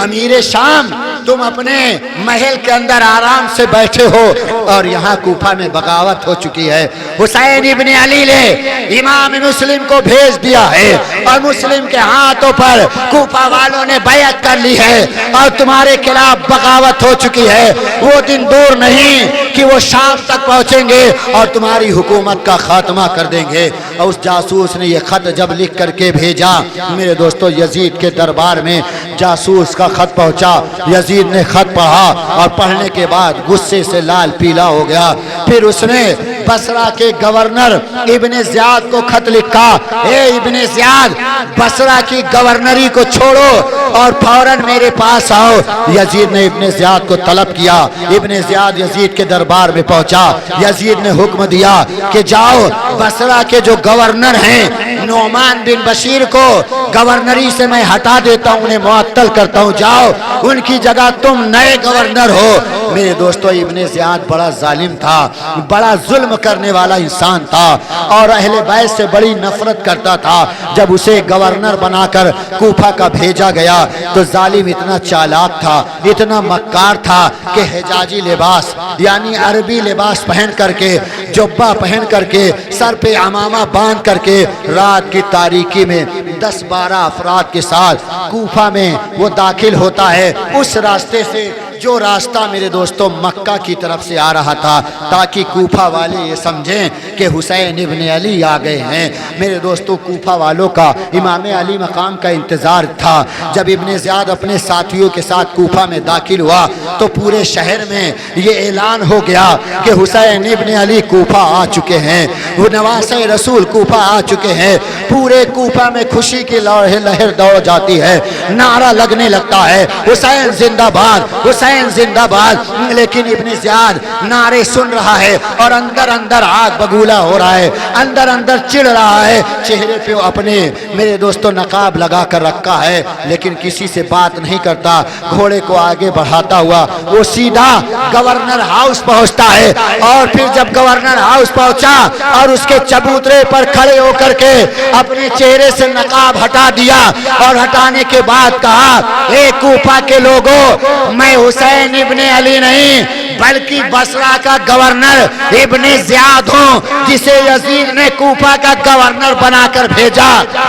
S1: अमीर शाम तुम अपने महल के अंदर आराम से बैठे हो और यहाँ कूफा में बगावत हो चुकी है। हुसैन इब्ने अली ने इमाम मुस्लिम को भेज दिया है और मुस्लिम के हाथों पर कूफा वालों ने बैअत कर ली है और तुम्हारे खिलाफ बगावत हो चुकी है। वो दिन दूर नहीं कि वो शाम तक पहुँचेंगे और तुम्हारी हुकूमत का खात्मा कर देंगे। और उस जासूस ने ये खत जब लिख करके भेजा, मेरे दोस्तों यजीद के दरबार में जासूस का खत पहुंचा, यजीद ने खत पढ़ा और पढ़ने के बाद गुस्से से लाल पीला हो गया। फिर उसने बसरा के गवर्नर इब्ने ज़ियाद को खत लिखा, ए इब्ने ज़ियाद, बसरा की गवर्नरी को छोड़ो और फौरन मेरे पास आओ। यजीद ने इब्ने ज़ियाद को तलब किया। इब्ने ज़ियाद यजीद के दरबार में पहुंचा। यजीद ने हुक्म दिया कि जाओ, बसरा के जो गवर्नर हैं नोमान बिन बशीर को गवर्नरी से मैं हटा देता हूं, उन्हें मुअत्तल करता हूं, जाओ, उनकी जगह तुम नए गवर्नर हो। मेरे दोस्तों, इब्ने ज़ियाद बड़ा जालिम था, बड़ा जुल्म करने वाला इंसान था और अहले बैत से बड़ी नफरत करता था। जब उसे गवर्नर बनाकर कूफा का भेजा गया तो जालिम इतना चालाक था, इतना मक्कार था कि हिजाजी लिबास यानी अरबी लिबास पहन करके, जुब्बा पहन करके, सर पे अमामा बांध करके रात की तारीकी में 10-12 अफराद के साथ कूफा में वो दाखिल होता है। उस रास्ते से जो रास्ता मेरे दोस्तों मक्का की तरफ से आ रहा था, ताकि कूफा वाले ये समझें कि हुसैन इब्ने अली आ गए हैं। मेरे दोस्तों, कूफा वालों का इमाम अली मकाम का इंतज़ार था। जब इब्ने ज़ियाद अपने साथियों के साथ कूफा में दाखिल हुआ तो पूरे शहर में ये ऐलान हो गया कि हुसैन इब्ने अली कूफा आ चुके हैं, वो नवासे रसूल कूफा आ चुके हैं। पूरे कूफा में खुशी की लहर दौड़ जाती है, नारा लगने लगता है, हुसैन जिंदाबाद, हुसैन जिंदाबाद। लेकिन इब्ने ज़ियाद नारे सुन रहा है और अंदर अंदर आग बबूला हो रहा है, अंदर अंदर चिढ़ रहा है। चेहरे पे अपने मेरे दोस्तों नकाब लगा कर रखा है, लेकिन किसी से बात नहीं करता। घोड़े को आगे बढ़ाता हुआ वो सीधा गवर्नर हाउस पहुंचता है। और फिर जब गवर्नर हाउस पहुंचा और उसके चबूतरे पर खड़े होकर के अपने चेहरे से नकाब हटा दिया और हटाने के बाद कहा, ए कूफा के लोगों, मैं हुसैन इब्ने अली नहीं बल्कि बसरा का गवर्नर इब्ने ज़ियाद हूँ, जिसे यजीद ने कूफा का गवर्नर बनाकर भेजा।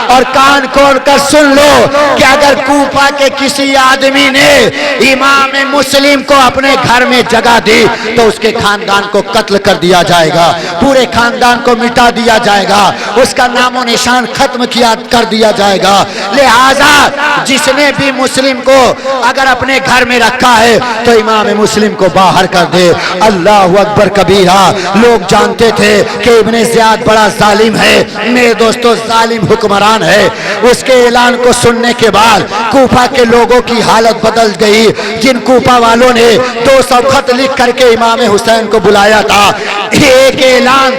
S1: और कान खोल कर सुन लो कि अगर कूफा के किसी आदमी ने इमाम मुस्लिम को अपने घर में जगह दी तो उसके खानदान को कत्ल कर दिया जाएगा, पूरे खानदान को मिटा दिया जाएगा, उसका नामो निशान खत्म किया कर दिया जाएगा। लिहाजा जिसने भी मुस्लिम को अगर अपने घर में रखा है तो इमाम मुस्लिम को बाहर कर दे। अल्लाह अकबर कबीरा। लोग जानते थे कि इब्ने ज़ियाद बड़ा जालिम है, मेरे दोस्तों जालिम हुक्मरान है। उसके ऐलान को सुनने के बाद कूफा के लोगों की हालत बदल गई। जिन कूफा वालों ने 200 खत लिख करके इमाम हुसैन को बुलाया था, एक ऐलान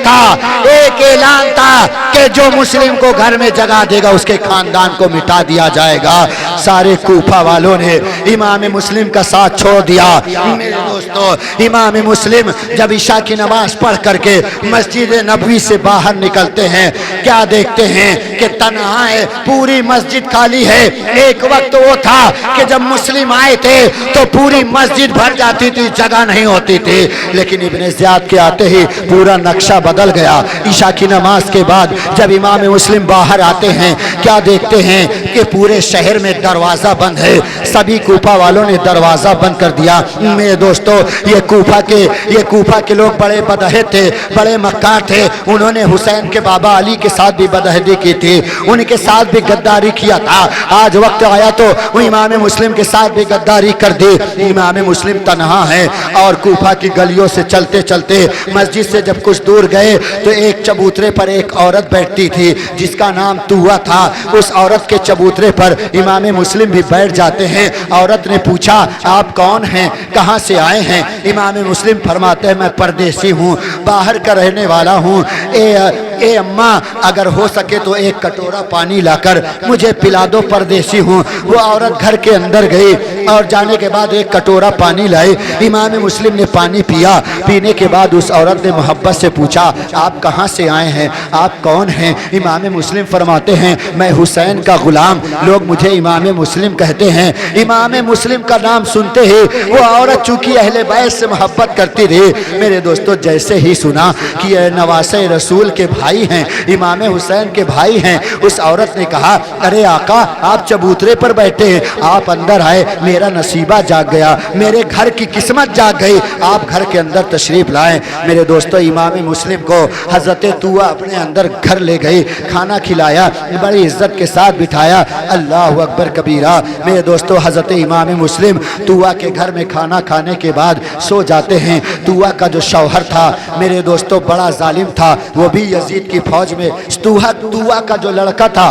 S1: था कि जो मुस्लिम को घर में जगह देगा उसके खानदान को मिटा दिया जाएगा। सारे कूफा वालों ने इमाम मुस्लिम का साथ छोड़ दिया। मेरे दोस्तों, इमाम मुस्लिम जब ईशा की नमाज पढ़ करके मस्जिद नबवी से बाहर निकलते हैं, क्या देखते हैं कि तन्हा है, पूरी मस्जिद खाली है। एक वक्त वो था कि जब मुस्लिम आए थे तो पूरी मस्जिद भर जाती थी, जगह नहीं होती थी। लेकिन इब्ने ज़ियाद के आते ही पूरा नक्शा बदल गया। ईशा की नमाज के बाद जब इमाम मुस्लिम बाहर आते हैं, क्या देखते हैं कि पूरे शहर में दरवाजा बंद है। सभी कूफा वालों ने दरवाजा बंद कर दिया। मेरे दोस्तों, ये कूफा के लोग बड़े बदहे थे, बड़े मक्कार थे। उन्होंने हुसैन के बाबा अली के साथ भी बदहदी की थी, उनके साथ भी गद्दारी किया था। आज वक्त आया तो वो इमाम मुस्लिम के साथ भी गद्दारी कर दी। इमाम मुस्लिम तन्हा है और कूफा की गलियों से चलते चलते मस्जिद से जब कुछ दूर गए तो एक चबूतरे पर एक औरत बैठती थी जिसका नाम तुआ था। उस औरत के चबूतरे पर इमाम मुस्लिम भी बैठ जाते हैं। औरत ने पूछा, आप कौन हैं, कहाँ से आए हैं? इमाम मुस्लिम फरमाते हैं, मैं परदेसी हूँ, बाहर का रहने वाला हूँ। ए अम्मा, अगर हो सके तो एक कटोरा पानी लाकर मुझे पिला दो, परदेसी हूँ। वो औरत घर के अंदर गई और जाने के बाद एक कटोरा पानी लाई। इमाम मुस्लिम ने पानी पिया। पीने के बाद उस औरत ने मोहब्बत से पूछा, आप कहाँ से आए हैं, आप कौन हैं? इमाम मुस्लिम फरमाते हैं, मैं हुसैन का गुलाम, लोग मुझे इमाम मुस्लिम कहते हैं। इमाम मुस्लिम का नाम सुनते ही वो औरत चूंकि अहले बैत से मोहब्बत करती रही। मेरे दोस्तों, जैसे ही सुना कि ये नवासे रसूल के भाई हैं, इमाम हुसैन के भाई हैं, उस औरत ने कहा, अरे आका, आप चबूतरे पर बैठे हैं, आप अंदर आए, मेरा मेरा नसीबा जाग गया, मेरे घर की किस्मत जाग गई, आप घर के अंदर तशरीफ लाएं। मेरे दोस्तों, इमाम मुस्लिम को हजरत तुआ अपने अंदर घर ले गई, खाना खिलाया, बड़ी इज्जत के साथ बिठाया। अल्लाह अकबर कबीरा। मेरे दोस्तों, हजरत इमाम मुस्लिम तुआ के घर में खाना खाने के बाद सो जाते हैं। तुआ का जो शौहर था मेरे दोस्तों बड़ा जालिम था, वो भी यजीद की फौज में। तुआ का जो लड़का था,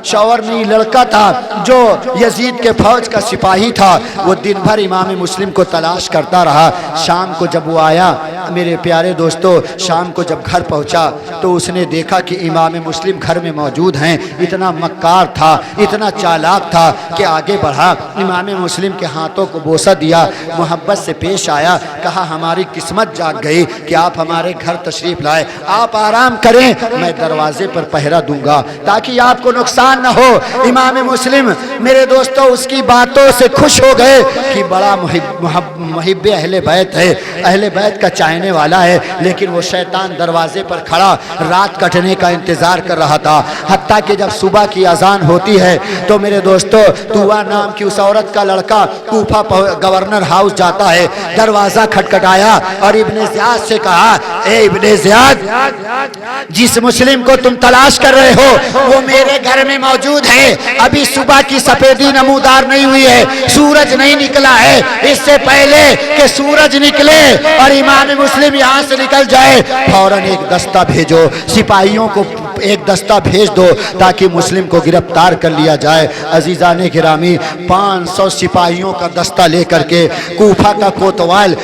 S1: शौहर नहीं लड़का था, जो यजीद के फौज का सिपाही था, वो दिन भर इमाम मुस्लिम को तलाश करता रहा। शाम को जब वो आया मेरे प्यारे दोस्तों, शाम को जब घर पहुंचा तो उसने देखा कि इमाम मुस्लिम घर में मौजूद हैं। इतना मक्कार था, इतना चालाक था कि आगे बढ़ा, इमाम मुस्लिम के हाथों को बोसा दिया, मोहब्बत से पेश आया, कहा हमारी किस्मत जाग गई कि आप हमारे घर तशरीफ लाए, आप आराम करें, मैं दरवाजे पर पहरा दूंगा ताकि आपको नुकसान न हो। इमाम मुस्लिम मेरे दोस्तों उसकी बातों से खुश हो गए कि बड़ा मुहिब अहले बैत है, अहले बैत का चाहने वाला है। लेकिन वो शैतान दरवाजे पर खड़ा रात कटने का इंतजार कर रहा था। हत्ता कि जब सुबह की अजान होती है तो मेरे दोस्तों तुआ नाम की उस औरत का लड़का कूफा गवर्नर हाउस जाता है, दरवाजा खटखटाया और इब्ने ज़ियाद से कहा, ए इब्ने ज़ियाद, जिस मुस्लिम को तुम तलाश कर रहे हो वो मेरे घर में मौजूद है। अभी सुबह की सफेदी नमूदार नहीं हुई है, सूरज नहीं निकला है। इससे पहले कि सूरज निकले और इमाम मुस्लिम यहाँ से निकल जाए, फौरन एक दस्ता भेजो, सिपाहियों को एक दस्ता भेज दो ताकि मुस्लिम को गिरफ्तार कर लिया जाए। अजीजाने गिरामी, 500 सिपाहियों का दस्ता लेकर के कूफा का कोतवाल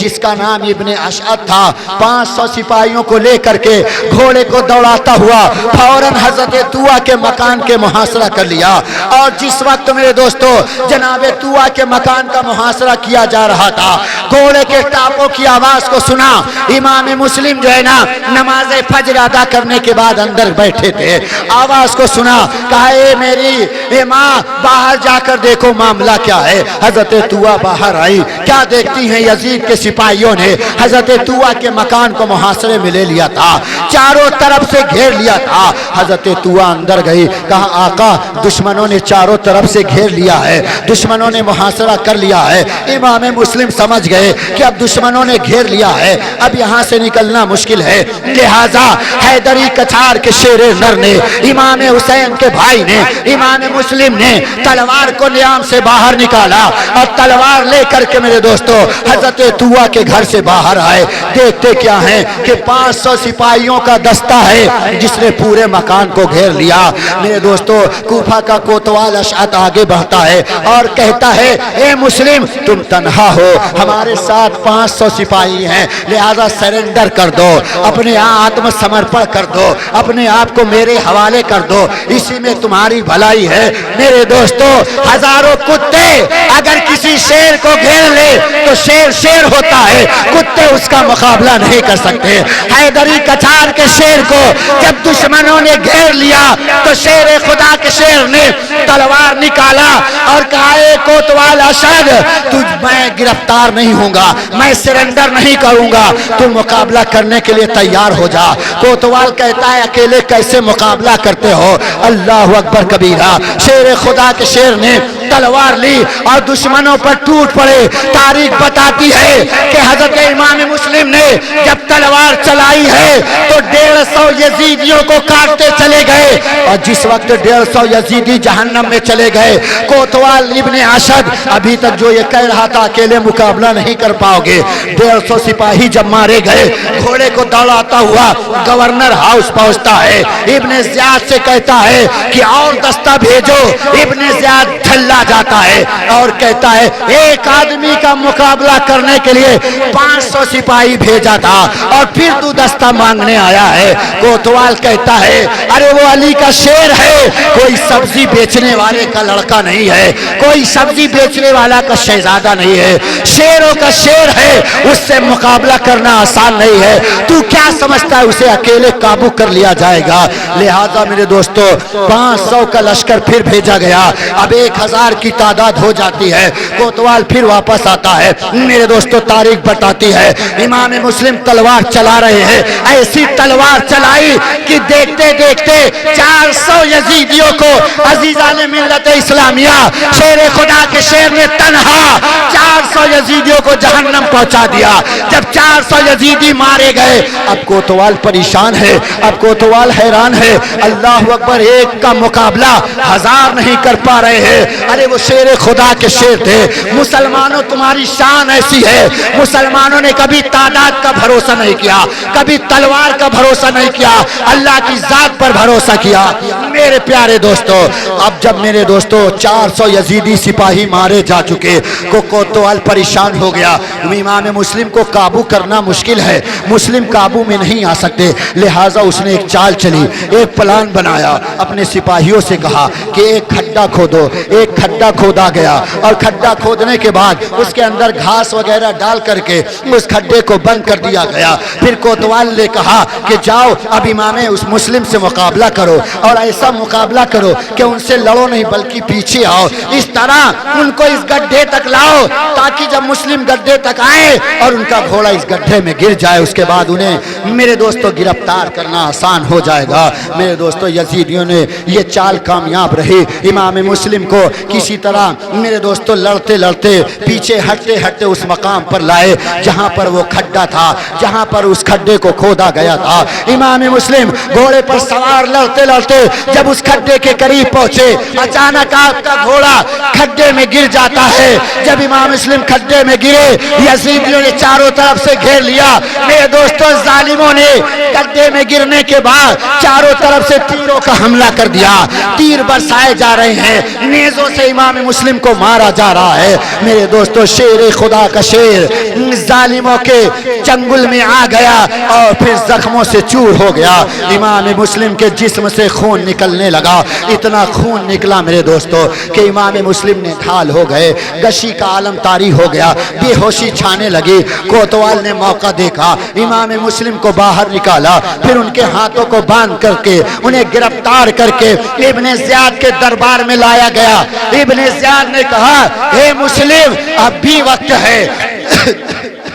S1: जिसका नाम इब्ने अशअद था, 500 सिपाहियों को लेकर के घोड़े को दौड़ाता हुआ फौरन हजरत तुआ के मकान के मुहासरा कर लिया। और जिस वक्त मेरे दोस्तों जनाबे तुआ के मकान का मुहासरा किया जा रहा था, घोड़े के टापों की आवाज को सुना। इमाम मुस्लिम जो है ना नमाज फजर अदा करने के बाद अंदर बैठे थे, आवाज को सुना, कहा ए मेरी माँ बाहर जाकर देखो मामला क्या है। हजरत तुआ बाहर आई, क्या देखती हैं यजीद के सिपाहियों ने हजरत तुआ के मकान को मुहासरे में ले लिया था, चारों तरफ से घेर लिया था। हजरत तुआ अंदर गई, कहा आका दुश्मनों ने चारों तरफ से घेर लिया है, दुश्मनों ने मुहासरा कर लिया है। इमाम मुस्लिम समझ गए कि अब दुश्मनों ने घेर लिया है, अब यहाँ से निकलना मुश्किल है। लिहाजा हैदरी कछार के शेर नर ने, इमाम हुसैन के भाई ने, इमाम मुस्लिम ने तलवार को नियाम से बाहर निकाला और तलवार लेकर के मेरे दोस्तों हजरत तुआ के घर से बाहर आए। देखते क्या है कि 500 सिपाहियों का दस्ता है जिसने पूरे मकान को घेर लिया। मेरे दोस्तों कूफा का कोतवाल अशअद आगे बढ़ता है और कहता है, ए मुस्लिम तुम तन्हा हो, हमारे साथ 500 सिपाही हैं, लिहाजा सरेंडर कर दो, अपने आत्मसमर्पण कर दो, अपने आप को मेरे हवाले कर दो, इसी में तुम्हारी भलाई है। मेरे दोस्तों हजारों कुत्ते अगर किसी शेर को घेर ले तो शेर शेर होता है, कुत्ते उसका मुकाबला नहीं कर सकते। हैदरी कछार के शेर को जब दुश्मनों ने घेर लिया तो शेर खुदा के शेर ने तलवार निकाला और कहा, ए कोतवाल अशअद, तुझ मैं गिरफ्तार नहीं होऊंगा, मैं सरेंडर नहीं करूंगा, तू मुकाबला करने के लिए तैयार हो जा। कोतवाल कहता है, अकेले कैसे मुकाबला करते हो? अल्लाह अकबर कबीरा। शेर खुदा के शेर ने तलवार ली और दुश्मनों पर टूट पड़े। तारीख बताती है कि हजरत इमाम मुस्लिम ने जब तलवार चलाई है तो 150 यजीदियों को काटते चले गए और जिस वक्त 150 यजीदी जहन्नम में चले गए, कोतवाल इब्ने अशअद अभी तक जो ये कह रहा था अकेले मुकाबला नहीं कर पाओगे, 150 सिपाही जब मारे गए, घोड़े को दौड़ाता हुआ गवर्नर हाउस पहुंचता है। इब्ने ज़ियाद से कहता है कि और दस्ता भेजो। इब्ने ज़ियाद झल्ला जाता है और कहता है, एक आदमी का मुकाबला करने के लिए 500 सिपाही भेजा था और फिर तू दस्ता मांगने आया है। कोतवाल कहता है, अरे वो अली का शेर है, कोई सब्जी बेचने वाले का लड़का नहीं है, कोई सब्जी बेचने वाला का शहजादा नहीं है, शेरों का शेर है, उससे मुकाबला करना आसान नहीं है। तू क्या समझता है उसे अकेले काबू कर लिया जाएगा? लिहाजा मेरे दोस्तों 500 का लश्कर फिर भेजा गया। अब 1000 की तादाद हो जाती है। कोतवाल फिर वापस आता है। मेरे दोस्तों तारीख बताती है इमाम मुस्लिम तलवार चला रहे हैं, ऐसी तलवार चला भाई कि देखते देखते 400 यजीदियों को अजीजान मिल्लत इस्लामिया शेर खुदा के शेर ने तन्हा 400 यजीदियों को जहन्नम पहुंचा दिया। जब 400 यजीदी मारे गए, अब कोतवाल परेशान है, अब कोतवाल हैरान है। अल्लाह अकबर, एक का मुकाबला 1000 नहीं कर पा रहे हैं। अरे वो शेर खुदा के शेर थे। मुसलमानों, तुम्हारी शान ऐसी है, मुसलमानों ने कभी तादाद का भरोसा नहीं किया, कभी तलवार का भरोसा नहीं किया, अल्लाह की जात पर भरोसा किया। मेरे प्यारे दोस्तों, अब जब मेरे दोस्तों 400 यजीदी सिपाही मारे जा चुके, कोतवाल परेशान हो गया। इमाम मुस्लिम को काबू करना मुश्किल है, मुस्लिम काबू में नहीं आ सकते, लिहाजा उसने एक चाल चली, एक प्लान बनाया। अपने सिपाहियों से कहा कि एक खड्डा खोदो। एक खड्डा खोदा गया और खड्डा खोदने के बाद उसके अंदर घास वगैरह डाल करके उस खड्डे को बंद कर दिया गया। फिर कोतवाल ने कहा कि जाओ अब इमाम उस मुस्लिम से मुकाबला करो, और ऐसा मुकाबला करो कि उनसे लड़ो नहीं बल्कि पीछे आओ। इस तरह उनको इस गड्ढे तक लाओ ताकि जब मुस्लिम गड्ढे तक आए और उनका घोड़ा इस गड्ढे में गिर जाए, उसके बाद उन्हें मेरे दोस्तों गिरफ्तार करना आसान हो जाएगा। मेरे दोस्तों, यजीदियों ने ये चाल कामयाब रही। इमाम मुस्लिम को किसी तरह मेरे दोस्तों लड़ते लड़ते पीछे हटते हटते उस मकाम पर लाए जहां पर वो खड्डा था, जहां पर उस खड्डे को खोदा गया था। इमाम मुस्लिम घोड़े पर सवार लड़ते लड़ते जब उस खड्डे के करीब पहुंचे, अचानक आपका घोड़ा खड्डे में गिर जाता है। जब इमाम मुस्लिम खड्डे में गिरे, यजीदियों ने चारों तरफ से घेर लिया। मेरे दोस्तों, जालिमों ने खड्डे में गिरने के बाद चारों तरफ से तीरों का हमला कर दिया। तीर बरसाए जा रहे हैं, नेज़ों से इमाम मुस्लिम को मारा जा रहा है। मेरे दोस्तों, शेर खुदा का शेर जालिमों के चंगुल में आ गया और फिर जख्मों से चूर हो गया। इमाम मुस्लिम के जिस्म से खून निकलने लगा। इतना खून निकला मेरे दोस्तों कि इमाम मुस्लिम ने ढाल हो गए, गशी का आलम तारी हो गया, बेहोशी छाने लगी। कोतवाल ने मौका देखा, इमाम मुस्लिम को बाहर निकाला, फिर उनके हाथों को बांध करके उन्हें गिरफ्तार करके इब्ने ज़ियाद के दरबार में लाया गया। इब्ने ज़ियाद ने कहा, हे मुस्लिम, अब भी वक्त है,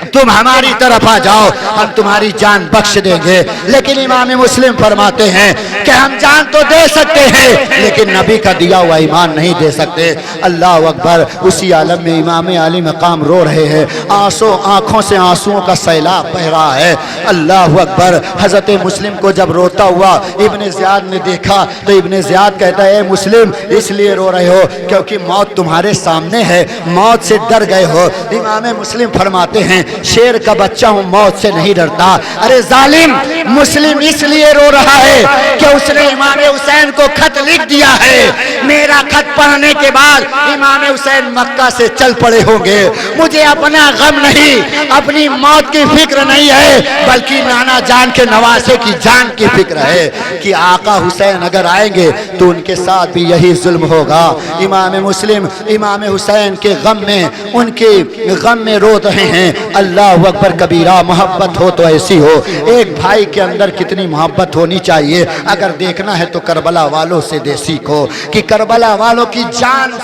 S1: तुम हमारी तरफ आ जाओ, हम तुम्हारी जान बख्श देंगे। लेकिन इमाम मुस्लिम फरमाते हैं कि हम जान तो दे सकते हैं लेकिन नबी का दिया हुआ ईमान नहीं दे सकते। अल्लाह अकबर। उसी आलम में इमाम आली मकाम रो रहे हैं, आंखों से आंसुओं का सैलाब बह रहा है। अल्लाह अकबर। हजरत मुस्लिम को जब रोता हुआ इब्ने ज़ियाद ने देखा तो इब्ने ज़ियाद कहता है, मुस्लिम इसलिए रो रहे हो क्योंकि मौत तुम्हारे सामने है, मौत से डर गए हो। इमाम मुस्लिम फरमाते हैं, शेर का बच्चा हूं, मौत से नहीं डरता। अरे जालिम, मुस्लिम इसलिए रो रहा है कि उसने इमाम हुसैन को खत लिख दिया है। मेरा खत पढ़ने के बाद इमाम हुसैन मक्का से चल पड़े होंगे। मुझे अपना गम नहीं, अपनी मौत की फिक्र नहीं है, बल्कि नाना जान के नवासे की जान की फिक्र है कि आका हुसैन अगर आएंगे तो उनके साथ भी यही जुल्म होगा। इमाम मुस्लिम इमाम हुसैन के गम में, उनके गम में रो रहे हैं। अल्लाह अकबर कबीरा। मोहब्बत हो तो ऐसी हो, एक भाई के अंदर कितनी मोहब्बत होनी चाहिए। अगर देखना है तो करबला वालों से दे सीखो कि करबला वालों की जान,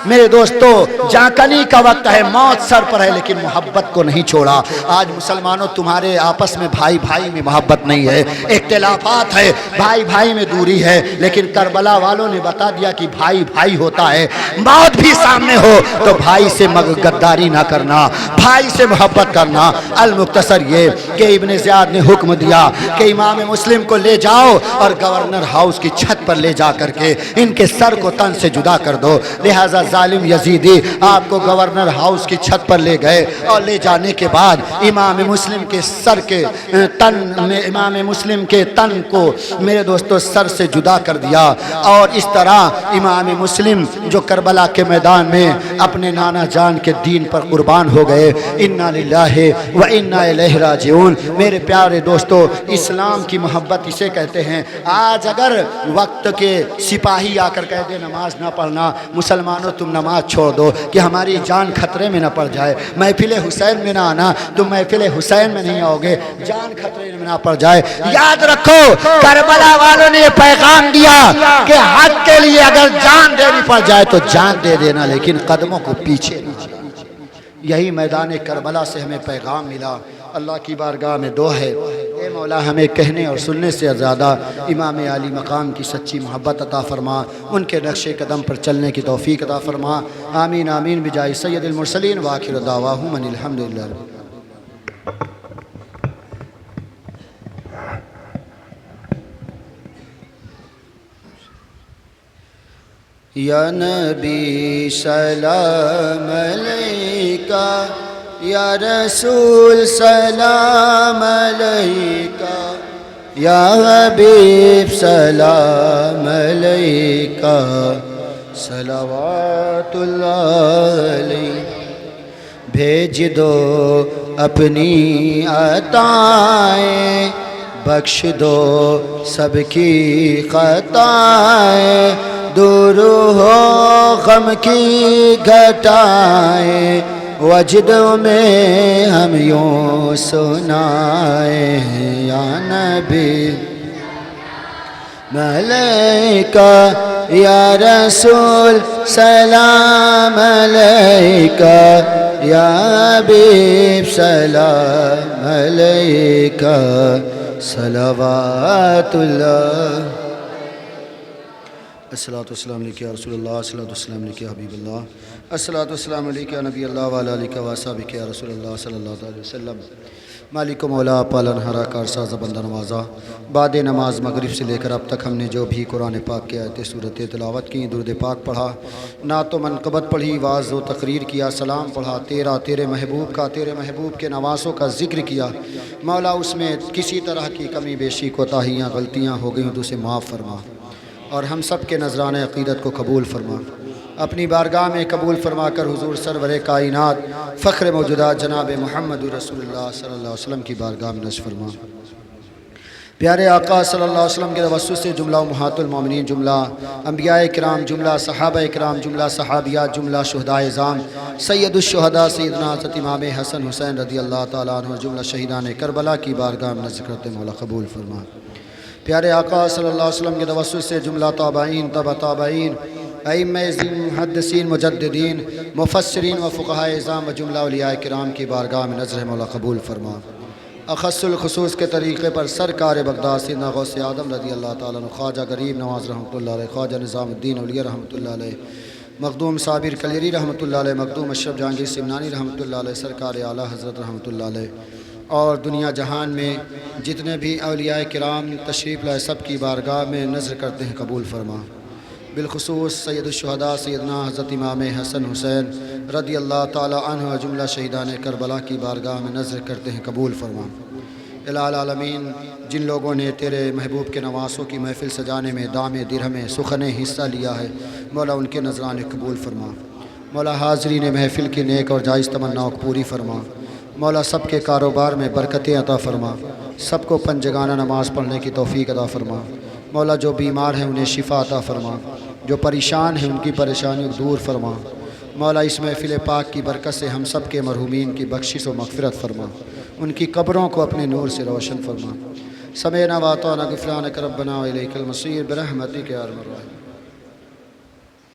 S1: मेरे दोस्तों, जाकनी का वक्त है, मौत सर पर है, लेकिन मोहब्बत को नहीं छोड़ा। आज मुसलमानों, तुम्हारे आपस में भाई भाई में मोहब्बत नहीं है, इख्तिलाफात है, भाई भाई में दूरी है, लेकिन करबला वालों ने बता दिया कि भाई भाई होता है। मौत भी सामने हो तो भाई से गद्दारी ना करना, भाई से मोहब्बत करना। अल मुख्तसर ये कि इब्ने ज़ियाद ने हुक्म दिया कि इमाम मुस्लिम को ले जाओ और गवर्नर हाउस की छत पर ले जा करके इनके सर को तन से जुदा कर दो। लिहाजा जालिम यजीदी आपको गवर्नर हाउस की छत पर ले गए और ले जाने के बाद इमाम मुस्लिम के सर के तन में, इमाम मुस्लिम के तन को मेरे दोस्तों सर से जुदा कर दिया। और इस तरह इमाम मुस्लिम जो करबला के मैदान में अपने नाना जान के दीन पर कुर्बान हो गए। इन्ना लिल्लाहि व इन्ना इलैहि राजिऊन। मेरे प्यारे दोस्तों, इस्लाम की मोहब्बत इसे कहते हैं। आज अगर वक्त के सिपाही आकर कह दे नमाज ना पढ़ना, मुसलमानों तुम नमाज छोड़ दो कि हमारी जान खतरे में ना पड़ जाए, महफिल हुसैन में ना आना, तुम महफिल हुसैन में नहीं आओगे, जान खतरे में ना पड़ जाए। याद रखो, करबला वालों ने पैगाम दिया कि हक के लिए अगर जान देनी पड़ जाए तो जान दे देना, लेकिन कदमों को पीछे। यही मैदान करबला से हमें पैगाम मिला। अल्लाह की बारगाह में दुआ है, ए मौला हमें कहने और सुनने से ज़्यादा इमाम आली मकाम की सच्ची मोहब्बत अता फरमा, उनके नक्शे कदम पर चलने की तौफीक अता फरमा। आमीन आमीन बिजाई सैयदुल मुरसलीन व आखिर दावाहुम अनिल हम्दुलिल्लाह। या नबी सलाम अलैका, या रसूल सलाम अलैका, या हबीब सलाम अलैका, सलावतुल्लाह अलैका। भेज दो अपनी अताएं, बख्श दो सबकी खताएं, दूर हो गम की घटाएं, वजदों में हम यूं सुनाए। या नबी मलैका, या रसूल सलाम अलैका, या हबीब सलाम अलैका, सलावतुल्लाह। अस्सलातु वस्सलामु अलैका या रसूलल्लाह, अस्सलातु वस्सलामु अलैका या हबीबल्लाह, अस्सलातु वस्सलामु अलैका या नबी अल्लाह व अला आलिका व असहाबिका या रसूलल्लाह सल्लल्लाहु अलैहि वसल्लम। मालिक मौला पालनहारा कारसाज़ बंदा नवाज़ा, बाद नमाज मगरिब से लेकर अब तक हमने जो भी कुरान पाक की आयत सूरत तिलावत की, दुरूद पाक पढ़ा, नात व मनक़बत पढ़ी, वाज़ व तकरीर किया, सलाम पढ़ा, तेरे महबूब का, तेरे महबूब के नवासों का ज़िक्र किया। मौला उसमें किसी तरह की कमी बेशी कोताहियाँ गलतियाँ हो गई तो उसे माफ़ फरमा और हम सब के नजरान अक़ीदत को कबूल फरमा। अपनी बारगाह में कबूल फरमा कर हुज़ूर सरवर कायनात फ़ख्र मौजूदात जनाब मुहम्मद रसूलुल्लाह सल्लल्लाहु अलैहि वसल्लम की बारगाह में नज़्र फरमा। प्यारे आका सल्लल्लाहु अलैहि वसल्लम के तवस्सुस से जुमला उम्महातुल मोमिनीन, जुमला अंबियाए किराम, जुमला सहाबाए किराम, जुमला सहाबियात, जुमला शुहदाए ज़ाम, सैयदुश शुहदा सैयदना हज़रत इमाम हसन हुसैन रज़ियल्लाहु ताला अन्हु, जुमला शहीदान करबला की बारगाह में नज़्र करते मौला कबूल फरमा। प्यारे आका सल्लल्लाहु अलैहि वसल्लम के तवस्सुस से जुमला ताबाईन, तबा ताबाईन, अइम्मे मुहद्दिसीन, मुजद्दिदीन, मुफस्सिरीन व फ़ुक़हाए इज़ाम व जुमला औलियाए किराम की बारगाह में नज़र मौला कबूल फरमा। अख़स्सुल खुसूस के तरीक़े पर सरकार बगदाद सैयदना गौसे आदम रज़ियल्लाहु ताला अन्हु, ख्वाजा गरीब नवाज़ रहमतुल्लाह अलैह, ख्वाजा निज़ामुद्दीन औलिया रहमतुल्लाह अलैह, मखदूम साबिर कलरी रहमतुल्लाह अलैह, मखदूम अशरफ जहांगीर सिमनानी रहमतुल्लाह अलैह, सरकार आला हज़रत रहमतुल्लाह अलैह और दुनिया जहान में जितने भी औलियाए किराम तशरीफ़ लाए सब की बारगाह में नज़र करते हैं कबूल फरमा। बिलखुसूस सैयदुश्शुहदा सैयदना हज़रत इमाम हसन हुसैन रज़ियल्लाहु ताला अन्हु जुमला शहीदान करबला की बारगाह में नज़र करते हैं कबूल फरमा। इलाल आलमीन, जिन लोगों ने तेरे महबूब के नवासों की महफ़िल सजाने में दामे दिरहमे सुखने हिस्सा लिया है, मौला उनके नजराने कबूल फरमा। मौला हाज़रीन महफ़िल की नेक और जायज़ तमन्नाओं को पूरी फरमा। मौला सब के कारोबार में बरकतें अता फरमा, सबको पंजगाना नमाज़ पढ़ने की तौफ़ीक अता फरमा। मौला जो बीमार हैं उन्हें शिफा अता फरमा, जो परेशान हैं उनकी परेशानियों को दूर फरमा। मौला इस महफ़िल पाक की बरकत से हम सब के मरहूमीन की बख्शिश व मग़फ़िरत फरमा, उनकी कब्रों को अपने नूर से रोशन फरमा। समेना वाताना गुफ़रानक रब्बना व इलैकल मसीर बिरहमतिक या अरहमर राहिमीन।